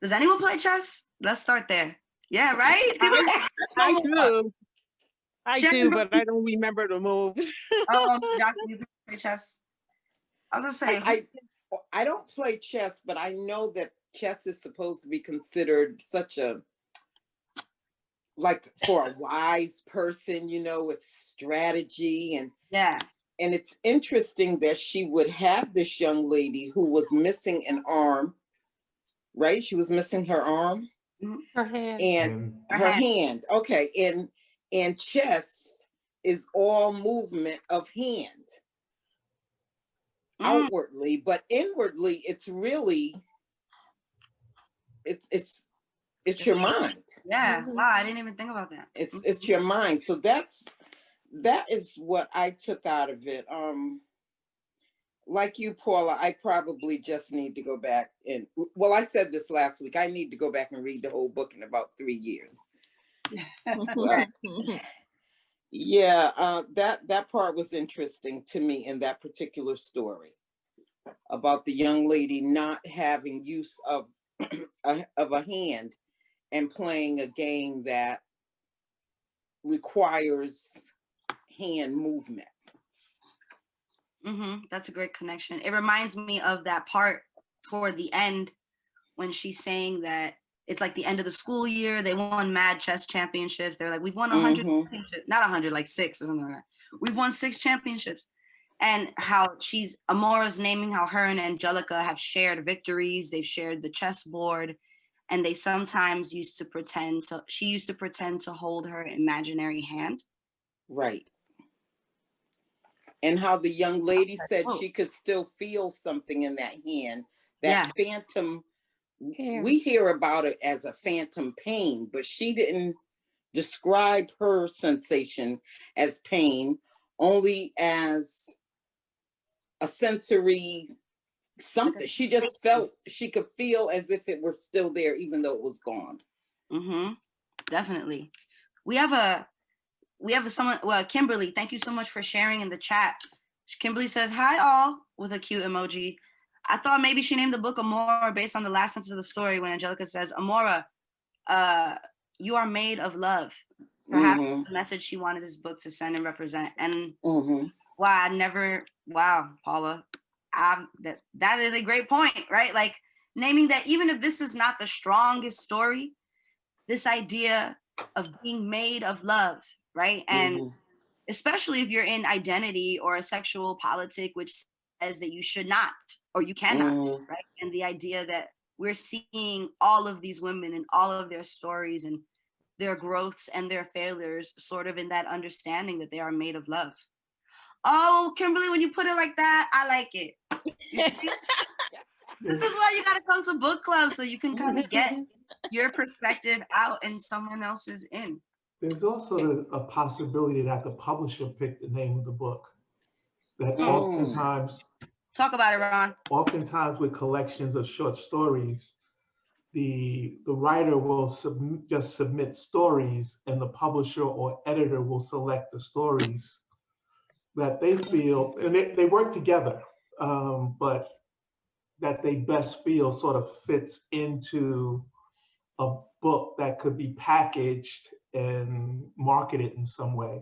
Speaker 1: Does anyone play chess? Let's start there. Yeah, right?
Speaker 10: I do. I
Speaker 1: Sharon,
Speaker 10: do, but I don't remember the moves.
Speaker 1: Johnson, you play chess? I was gonna say,
Speaker 7: I don't play chess, but I know that chess is supposed to be considered such a, like, for a wise person, you know, it's strategy. And
Speaker 1: yeah.
Speaker 7: And it's interesting that she would have this young lady who was missing an arm, right? She was missing her arm.
Speaker 8: Her hand.
Speaker 7: And her hand. Okay. And chess is all movement of hand. Outwardly, but inwardly, it's really, it's your mind.
Speaker 1: Yeah. Wow, I didn't even think about that.
Speaker 7: It's your mind. So that is what I took out of it. Like you, Paula, I probably just need to go back and, well, I said this last week, I need to go back and read the whole book in about 3 years. Yeah, that part was interesting to me in that particular story about the young lady not having use of a hand and playing a game that requires hand movement.
Speaker 1: That's a great connection. It reminds me of that part toward the end when she's saying that it's like the end of the school year. They won mad chess championships. They're like, we've won 100 championships. Not 100, like 6 or something like that. We've won 6 championships. And how Amora's naming how her and Angelica have shared victories. They've shared the chessboard. And they sometimes she used to pretend to hold her imaginary hand. Right.
Speaker 7: And how the young lady said she could still feel something in that hand, that phantom. We hear about it as a phantom pain, but she didn't describe her sensation as pain, only as a sensory something. She just felt, she could feel as if it were still there, even though it was gone.
Speaker 1: Definitely. We have someone, well, Kimberly, thank you so much for sharing in the chat. Kimberly says, hi all, with a cute emoji. I thought maybe she named the book Amora based on the last sentence of the story when Angelica says, Amora, you are made of love. Perhaps the message she wanted this book to send and represent. And wow, Paula, that is a great point, right? Like naming that even if this is not the strongest story, this idea of being made of love, right? And especially if you're in identity or a sexual politic, which says that you should not, or you cannot, right? And the idea that we're seeing all of these women and all of their stories and their growths and their failures sort of in that understanding that they are made of love. Oh, Kimberly, when you put it like that, I like it. This is why you got to come to book club, so you can kind of get your perspective out and someone else's in.
Speaker 6: There's also a possibility that the publisher picked the name of the book. That oftentimes,
Speaker 1: talk about it, Ron.
Speaker 6: Oftentimes with collections of short stories, the writer will just submit stories, and the publisher or editor will select the stories that they feel, and they work together, but that they best feel sort of fits into a book that could be packaged and marketed in some way.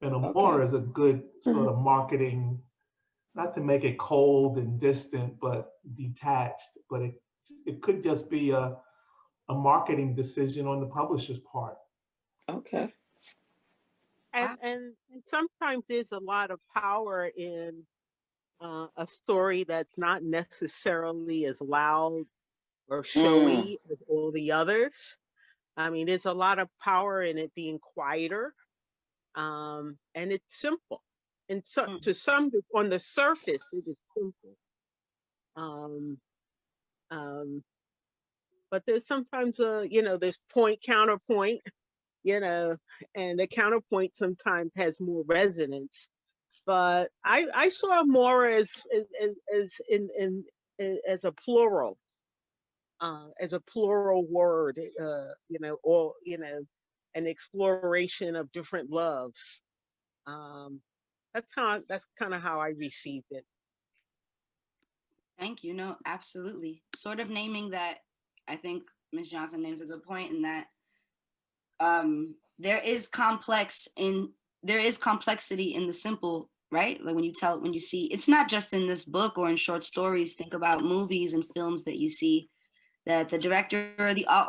Speaker 6: And Amora is a good sort of marketing, not to make it cold and distant, but detached, but it could just be a marketing decision on the publisher's part.
Speaker 7: Okay.
Speaker 10: And sometimes there's a lot of power in a story that's not necessarily as loud or showy as all the others. I mean, there's a lot of power in it being quieter, and it's simple. And so, to some, on the surface, it is simple. But there's sometimes there's point counterpoint, and the counterpoint sometimes has more resonance. But I saw more as a plural, word, or an exploration of different loves. That's kind of how I received it.
Speaker 1: Thank you. No, absolutely. Sort of naming that, I think Ms. Johnson names a good point in that there is complexity in the simple, right? Like when you see, it's not just in this book or in short stories. Think about movies and films that you see that the director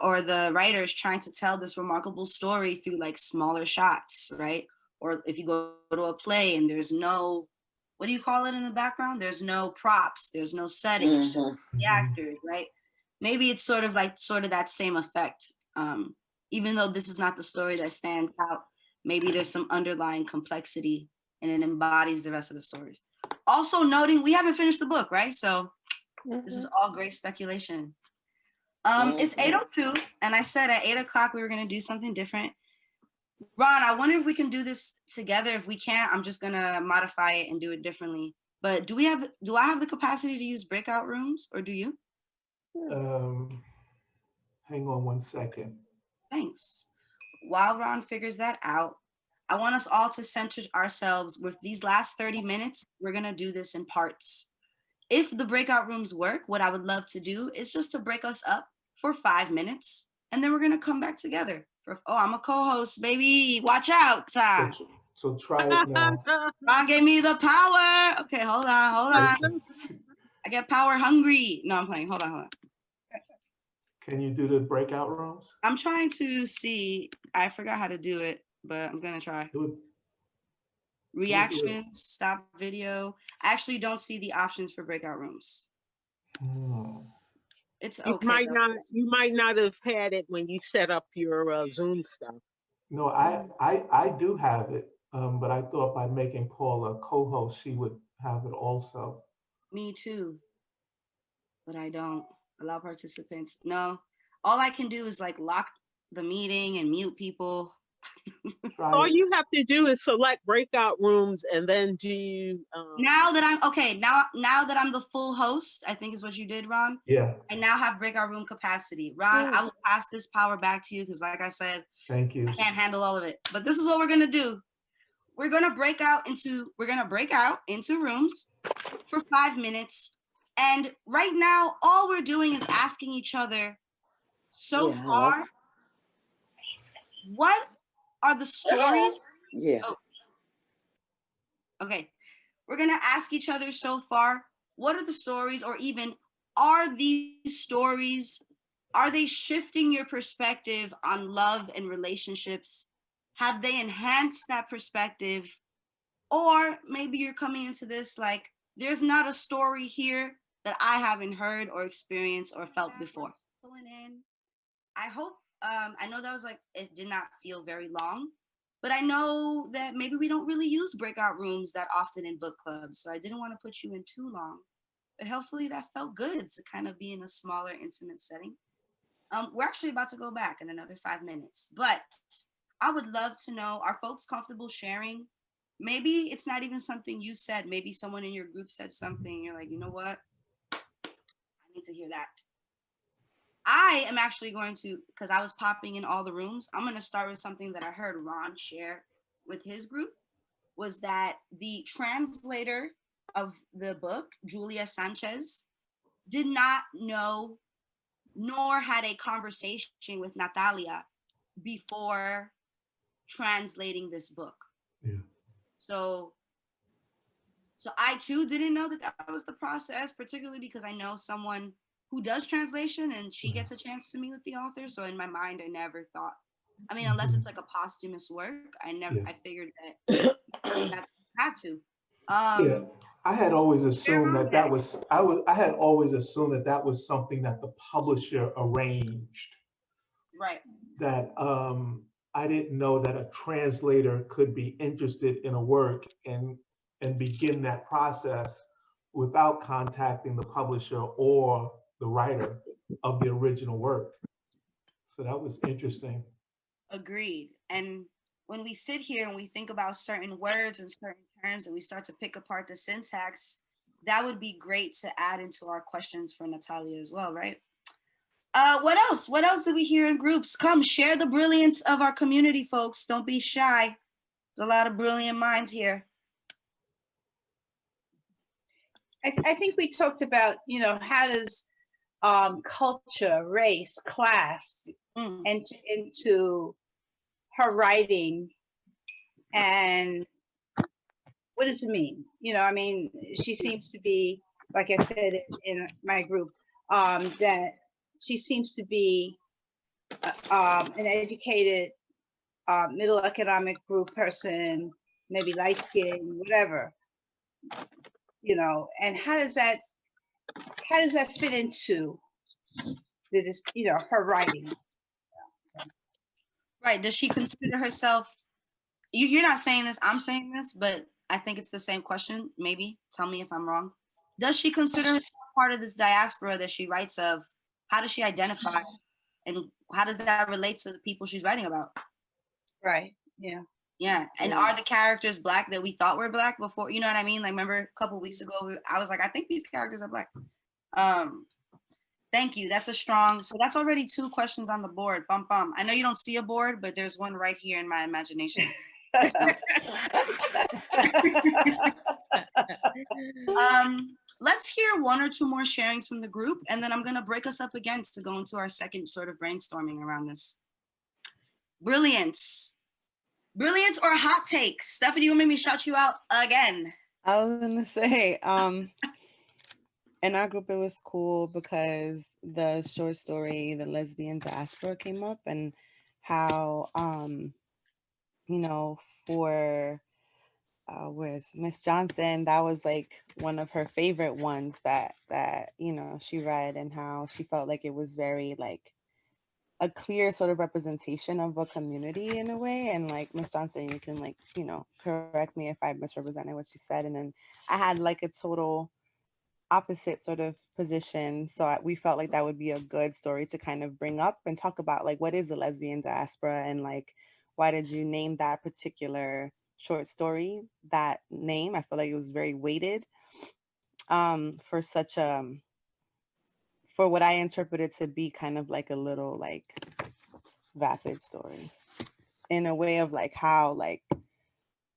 Speaker 1: or the writer is trying to tell this remarkable story through like smaller shots, right? Or if you go to a play and there's no, what do you call it in the background? There's no props, there's no setting, it's just the actors, right? Maybe it's sort of that same effect. Even though this is not the story that stands out, maybe there's some underlying complexity and it embodies the rest of the stories. Also noting, we haven't finished the book, right? So this is all great speculation. It's 8:02, and I said at 8 o'clock we were gonna do something different. Ron, I wonder if we can do this together. If we can't, I'm just gonna modify it and do it differently. But do I have the capacity to use breakout rooms, or do you?
Speaker 6: Hang on one second.
Speaker 1: Thanks. While Ron figures that out, I want us all to center ourselves with these last 30 minutes. We're gonna do this in parts. If the breakout rooms work, what I would love to do is just to break us up for 5 minutes, and then we're gonna come back together. I'm a co-host, baby. Watch out.
Speaker 6: So try it now.
Speaker 1: Ron gave me the power. Okay, hold on. I get power hungry. No, I'm playing. Hold on.
Speaker 6: Can you do the breakout rooms?
Speaker 1: I'm trying to see. I forgot how to do it, but I'm gonna try. Reactions, stop video. I actually don't see the options for breakout rooms. It's okay.
Speaker 10: You might not have had it when you set up your Zoom stuff.
Speaker 6: No, I do have it, but I thought by making Paul a co-host, she would have it also.
Speaker 1: Me too, but I don't allow participants. No, all I can do is like lock the meeting and mute people.
Speaker 10: All you have to do is select breakout rooms and then do.
Speaker 1: Now that I'm the full host, I think is what you did, Ron.
Speaker 6: Yeah.
Speaker 1: I now have breakout room capacity. Ron, I will pass this power back to you because, like I said,
Speaker 6: thank you.
Speaker 1: I can't handle all of it. But this is what we're gonna do. We're gonna break out into rooms for 5 minutes, and right now, all we're doing is asking each other. So far, what are the stories?
Speaker 7: Yeah.
Speaker 1: Oh. Okay. We're going to ask each other so far, what are the stories, or even are these stories, are they shifting your perspective on love and relationships? Have they enhanced that perspective? Or maybe you're coming into this like, there's not a story here that I haven't heard or experienced or felt before. Pulling in. I hope, I know that was like, it did not feel very long, but I know that maybe we don't really use breakout rooms that often in book clubs, so I didn't want to put you in too long, but hopefully that felt good to kind of be in a smaller, intimate setting. We're actually about to go back in another 5 minutes, but I would love to know, are folks comfortable sharing? Maybe it's not even something you said, maybe someone in your group said something, you're like, you know what? I need to hear that. I am actually going to, because I was popping in all the rooms, I'm going to start with something that I heard Ron share with his group, was that the translator of the book, Julia Sanchez, did not know nor had a conversation with Natalia before translating this book.
Speaker 6: Yeah.
Speaker 1: So I too didn't know that that was the process, particularly because I know someone who does translation and she gets a chance to meet with the author. So in my mind, I never thought, I mean, unless it's like a posthumous work, I figured that that had to.
Speaker 6: Yeah, I had always assumed that that was, I had always assumed that that was something that the publisher arranged.
Speaker 1: Right.
Speaker 6: That I didn't know that a translator could be interested in a work and begin that process without contacting the publisher or the writer of the original work. So that was interesting.
Speaker 1: Agreed. And when we sit here and we think about certain words and certain terms and we start to pick apart the syntax, that would be great to add into our questions for Natalia as well, right? What else? What else do we hear in groups? Come share the brilliance of our community, folks. Don't be shy. There's a lot of brilliant minds here.
Speaker 4: I think we talked about, how does culture, race, class enter into her writing, and what does it mean? I mean, she seems to be, like I said in my group, that she seems to be an educated, middle economic group person, maybe light skin, whatever, and how does that fit into this, her writing?
Speaker 1: Right. Does she consider herself, you're not saying this, I'm saying this, but I think it's the same question. Maybe tell me if I'm wrong. Does she consider herself part of this diaspora that she writes of? How does she identify, and how does that relate to the people she's writing about?
Speaker 4: Right. Yeah.
Speaker 1: Yeah. And are the characters Black that we thought were Black before? You know what I mean? Like, remember a couple weeks ago, I was like, I think these characters are Black. Thank you. That's a strong, so that's already 2 questions on the board. Bum, bum. I know you don't see a board, but there's one right here in my imagination. Let's hear 1 or 2 more sharings from the group, and then I'm going to break us up again to go into our second sort of brainstorming around this. Brilliance. Brilliance or hot takes? Stephanie, you want me to shout you out again?
Speaker 11: I was gonna say, in our group, it was cool because the short story, The Lesbian Diaspora, came up, and how, for where's Miss Johnson, that was like one of her favorite ones that she read, and how she felt like it was very like a clear sort of representation of a community in a way. And like Miss Johnson, you can correct me if I misrepresented what she said. And then I had like a total opposite sort of position. So we felt like that would be a good story to kind of bring up and talk about, like, what is the lesbian diaspora, and like, why did you name that particular short story that name? I feel like it was very weighted for such for what I interpreted to be kind of like a little like vapid story, in a way of like how like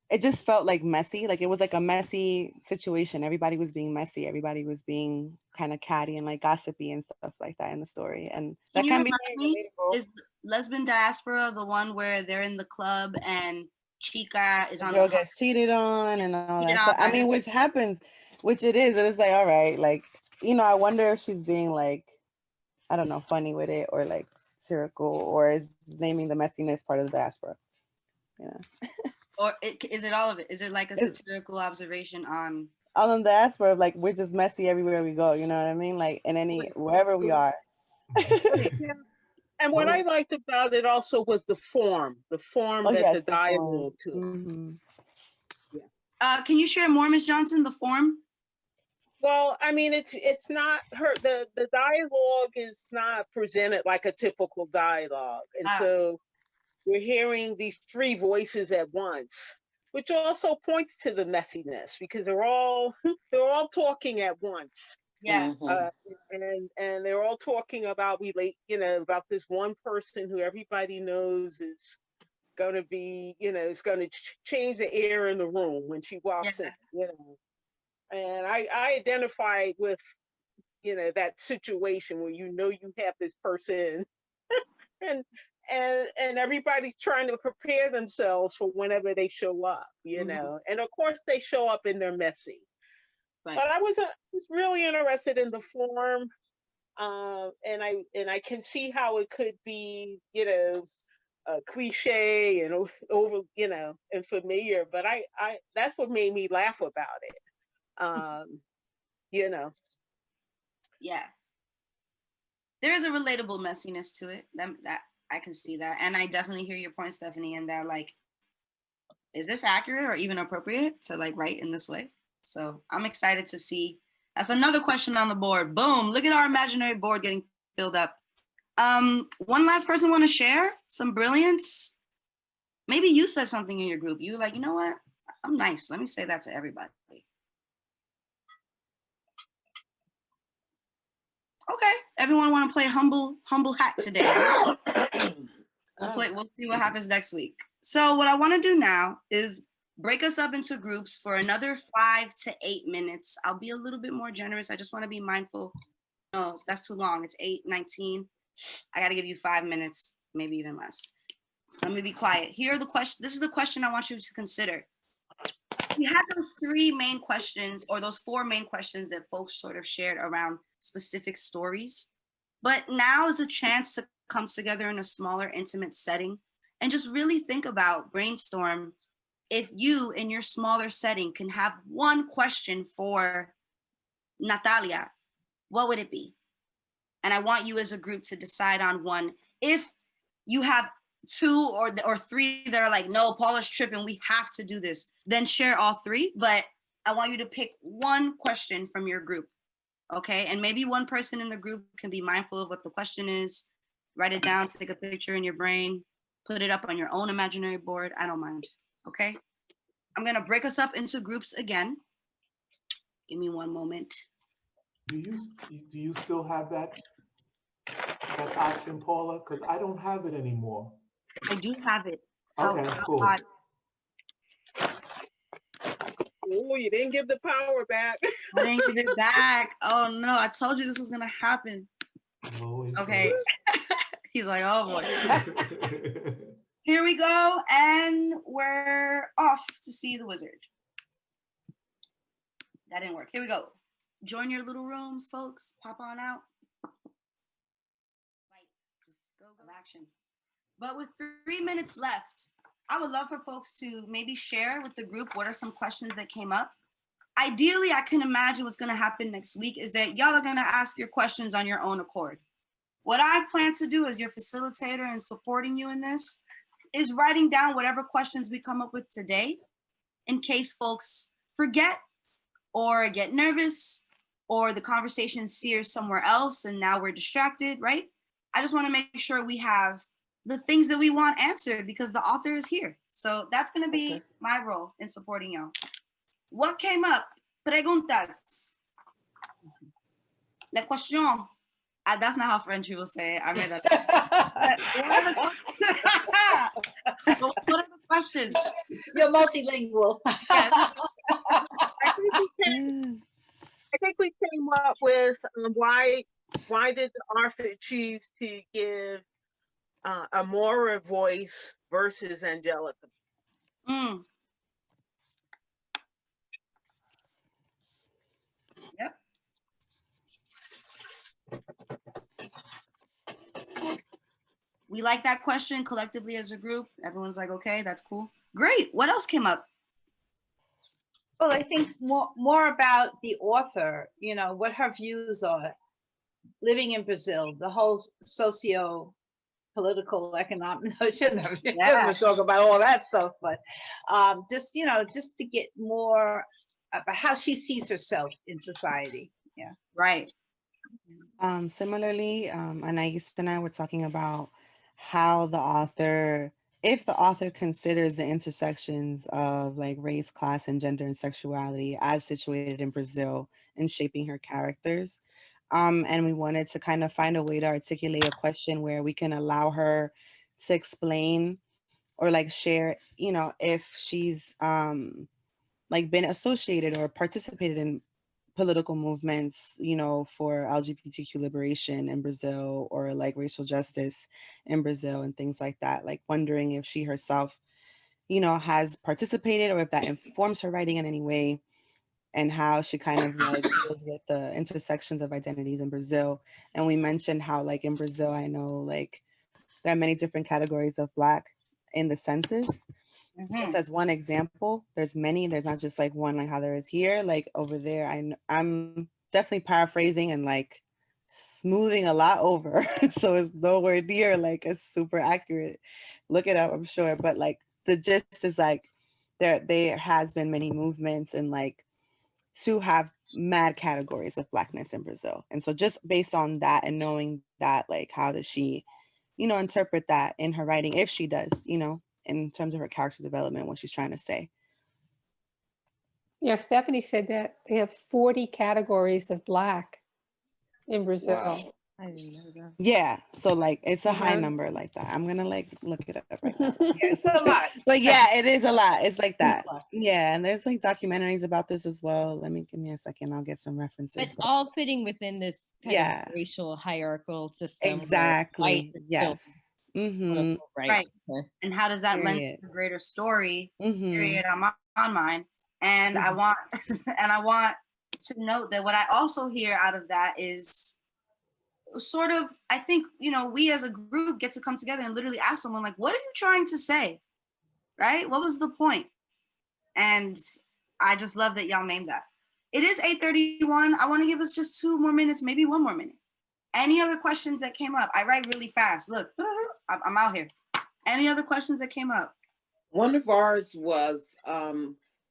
Speaker 11: it just felt like messy. Like it was like a messy situation. Everybody was being messy. Everybody was being kind of catty and like gossipy and stuff like that in the story. And that can be very relatable.
Speaker 1: Is Lesbian Diaspora the one where they're in the club and Chica is on
Speaker 11: the girl gets cheated on and all that stuff? I mean, which happens, which it is. And it's like, all right, like, I wonder if she's being like, I don't know, funny with it, or like satirical, or is naming the messiness part of the diaspora. Yeah.
Speaker 1: Or is it all of it? Is it like a satirical observation on
Speaker 11: the diaspora of like, we're just messy everywhere we go, you know what I mean? Like in wherever we are.
Speaker 10: Yeah. And what I liked about it also was the form that the dialogue took.
Speaker 11: Mm-hmm.
Speaker 10: Yeah.
Speaker 1: Can you share more, Ms. Johnson, the form?
Speaker 10: Well, I mean, it's not the dialogue is not presented like a typical dialogue. And so we're hearing these 3 voices at once, which also points to the messiness, because they're all talking at once.
Speaker 1: Yeah.
Speaker 10: And they're all talking about about this one person who everybody knows is going to be, is going to change the air in the room when she walks in, And I identified with, that situation where you have this person, and everybody's trying to prepare themselves for whenever they show up, you know. And of course they show up and they're messy.
Speaker 1: Right.
Speaker 10: But I was really interested in the form, and I can see how it could be, you know, cliche and over, you know, and familiar. But I that's what made me laugh about it. You know.
Speaker 1: Yeah. There is a relatable messiness to it. That I can see that, and I definitely hear your point, Stephanie. And that, like, is this accurate or even appropriate to like write in this way? So I'm excited to see. That's another question on the board. Boom! Look at our imaginary board getting filled up. One last person want to share some brilliance? Maybe you said something in your group. You were like, you know what? I'm nice. Let me say that to everybody. Okay, everyone want to play humble hat today. We'll see what happens next week. So what I want to do now is break us up into groups for another 5 to 8 minutes. I'll be a little bit more generous. I just want to be mindful. No, that's too long. It's 8:19. I got to give you 5 minutes, maybe even less. Let me be quiet. Here are the questions. This is the question I want you to consider. We had those 3 main questions, or those 4 main questions that folks sort of shared around specific stories. But now is a chance to come together in a smaller, intimate setting and just really think about, brainstorm, if you in your smaller setting can have one question for Natalia, what would it be? And I want you as a group to decide on one. If you have 2 or 3 that are like, no, Paula's tripping, we have to do this, then share all 3. But I want you to pick one question from your group. Okay, and maybe one person in the group can be mindful of what the question is, write it down, take a picture in your brain, put it up on your own imaginary board. I don't mind. Okay, I'm gonna break us up into groups again. Give me one moment.
Speaker 6: Do you still have that option, Paula? Because I don't have it anymore.
Speaker 1: I do have it.
Speaker 6: Okay, cool.
Speaker 10: Oh, you didn't give the power back.
Speaker 1: I didn't give it back. Oh no, I told you this was gonna happen. Okay. He's like, oh boy. Here we go, and we're off to see the wizard. That didn't work. Here we go. Join your little rooms, folks. Pop on out. Right. Just go action. But with 3 minutes left, I would love for folks to maybe share with the group what are some questions that came up. Ideally, I can imagine what's going to happen next week is that y'all are going to ask your questions on your own accord. What I plan to do as your facilitator and supporting you in this is writing down whatever questions we come up with today in case folks forget or get nervous or the conversation steers somewhere else and now we're distracted, right? I just want to make sure we have the things that we want answered because the author is here. So that's going to be my role in supporting y'all. What came up? Preguntas. La question. That's not how French people say it. I made that up. What are the questions?
Speaker 4: You're multilingual.
Speaker 10: I think we came up with why did the author choose to give Amora voice versus Angelica?
Speaker 1: Yep. We like that question collectively as a group. Everyone's like, okay, that's cool. Great. What else came up?
Speaker 4: Well, I think more about the author, you know, what her views are. Living in Brazil, the whole socio-political, economic, I shouldn't talk about all that stuff, but just, you know, just to get more about how she sees herself in society. Yeah.
Speaker 1: Right.
Speaker 11: Similarly, Anais and I were talking about how the author, if the author considers the intersections of like race, class, and gender and sexuality as situated in Brazil in shaping her characters. And we wanted to kind of find a way to articulate a question where we can allow her to explain or like share, you know, if she's like been associated or participated in political movements, you know, for LGBTQ liberation in Brazil, or like racial justice in Brazil and things like that. Like wondering if she herself, you know, has participated, or if that informs her writing in any way, and how she kind of like deals with the intersections of identities in Brazil. And we mentioned how like in Brazil, I know like there are many different categories of Black in the census. Just as one example, there's many, there's not just like one, like how there is here, like over there. I'm definitely paraphrasing and like smoothing a lot over. So it's nowhere near like a super accurate. Look it up, I'm sure. But like the gist is like there has been many movements and like to have mad categories of Blackness in Brazil. And so just based on that and knowing that, like how does she, you know, interpret that in her writing, if she does, you know, in terms of her character development, what she's trying to say.
Speaker 8: Yeah, Stephanie said that they have 40 categories of Black in Brazil.
Speaker 7: Wow.
Speaker 9: I didn't know that.
Speaker 11: Yeah, so like it's a high number like that. I'm gonna like look it up right now.
Speaker 4: It's a lot.
Speaker 11: But yeah, it is a lot. It's like that. Yeah, and there's like documentaries about this as well. Give me a second. I'll get some references.
Speaker 9: But all fitting within this kind
Speaker 11: Yeah.
Speaker 9: of racial hierarchical system.
Speaker 11: Exactly. Yes.
Speaker 1: Right. And how does that lend to the greater story? Period. I'm on mine. And I want to note that what I also hear out of that is sort of, I think, you know, we as a group get to come together and literally ask someone like, what are you trying to say? Right? What was the point? And I just love that y'all named that. It is 8:31. I want to give us just 2 more minutes, maybe 1 more minute. Any other questions that came up? I write really fast. Look, I'm out here. Any other questions that came up?
Speaker 7: One of ours was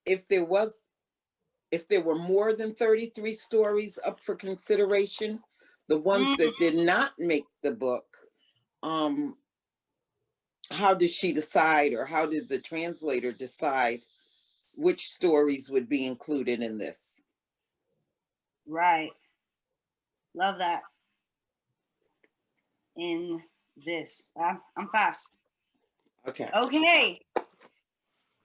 Speaker 7: if there were more than 33 stories up for consideration, the ones that did not make the book, how did she decide, or how did the translator decide which stories would be included in this?
Speaker 1: Right. Love that. In this. I'm fast.
Speaker 7: Okay.
Speaker 1: Okay.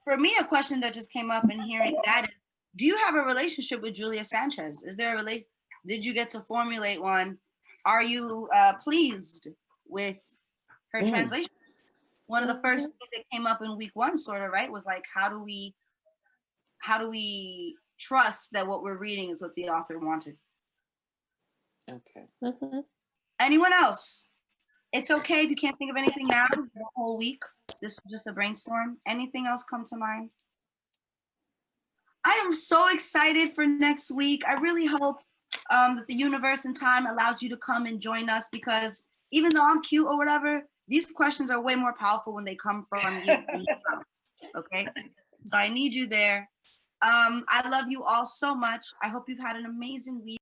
Speaker 1: For me, a question that just came up in hearing that is, do you have a relationship with Julia Sanchez? Is there a did you get to formulate one? Are you pleased with her translation? One of the first things that came up in week 1, sort of, right, was like, how do we trust that what we're reading is what the author wanted?
Speaker 7: Okay.
Speaker 1: Anyone else? It's okay if you can't think of anything now. The whole week, this was just a brainstorm. Anything else come to mind? I am so excited for next week. I really hope that the universe and time allows you to come and join us, because even though I'm cute or whatever, these questions are way more powerful when they come from you. Okay? So I need you there. I love you all so much. I hope you've had an amazing week.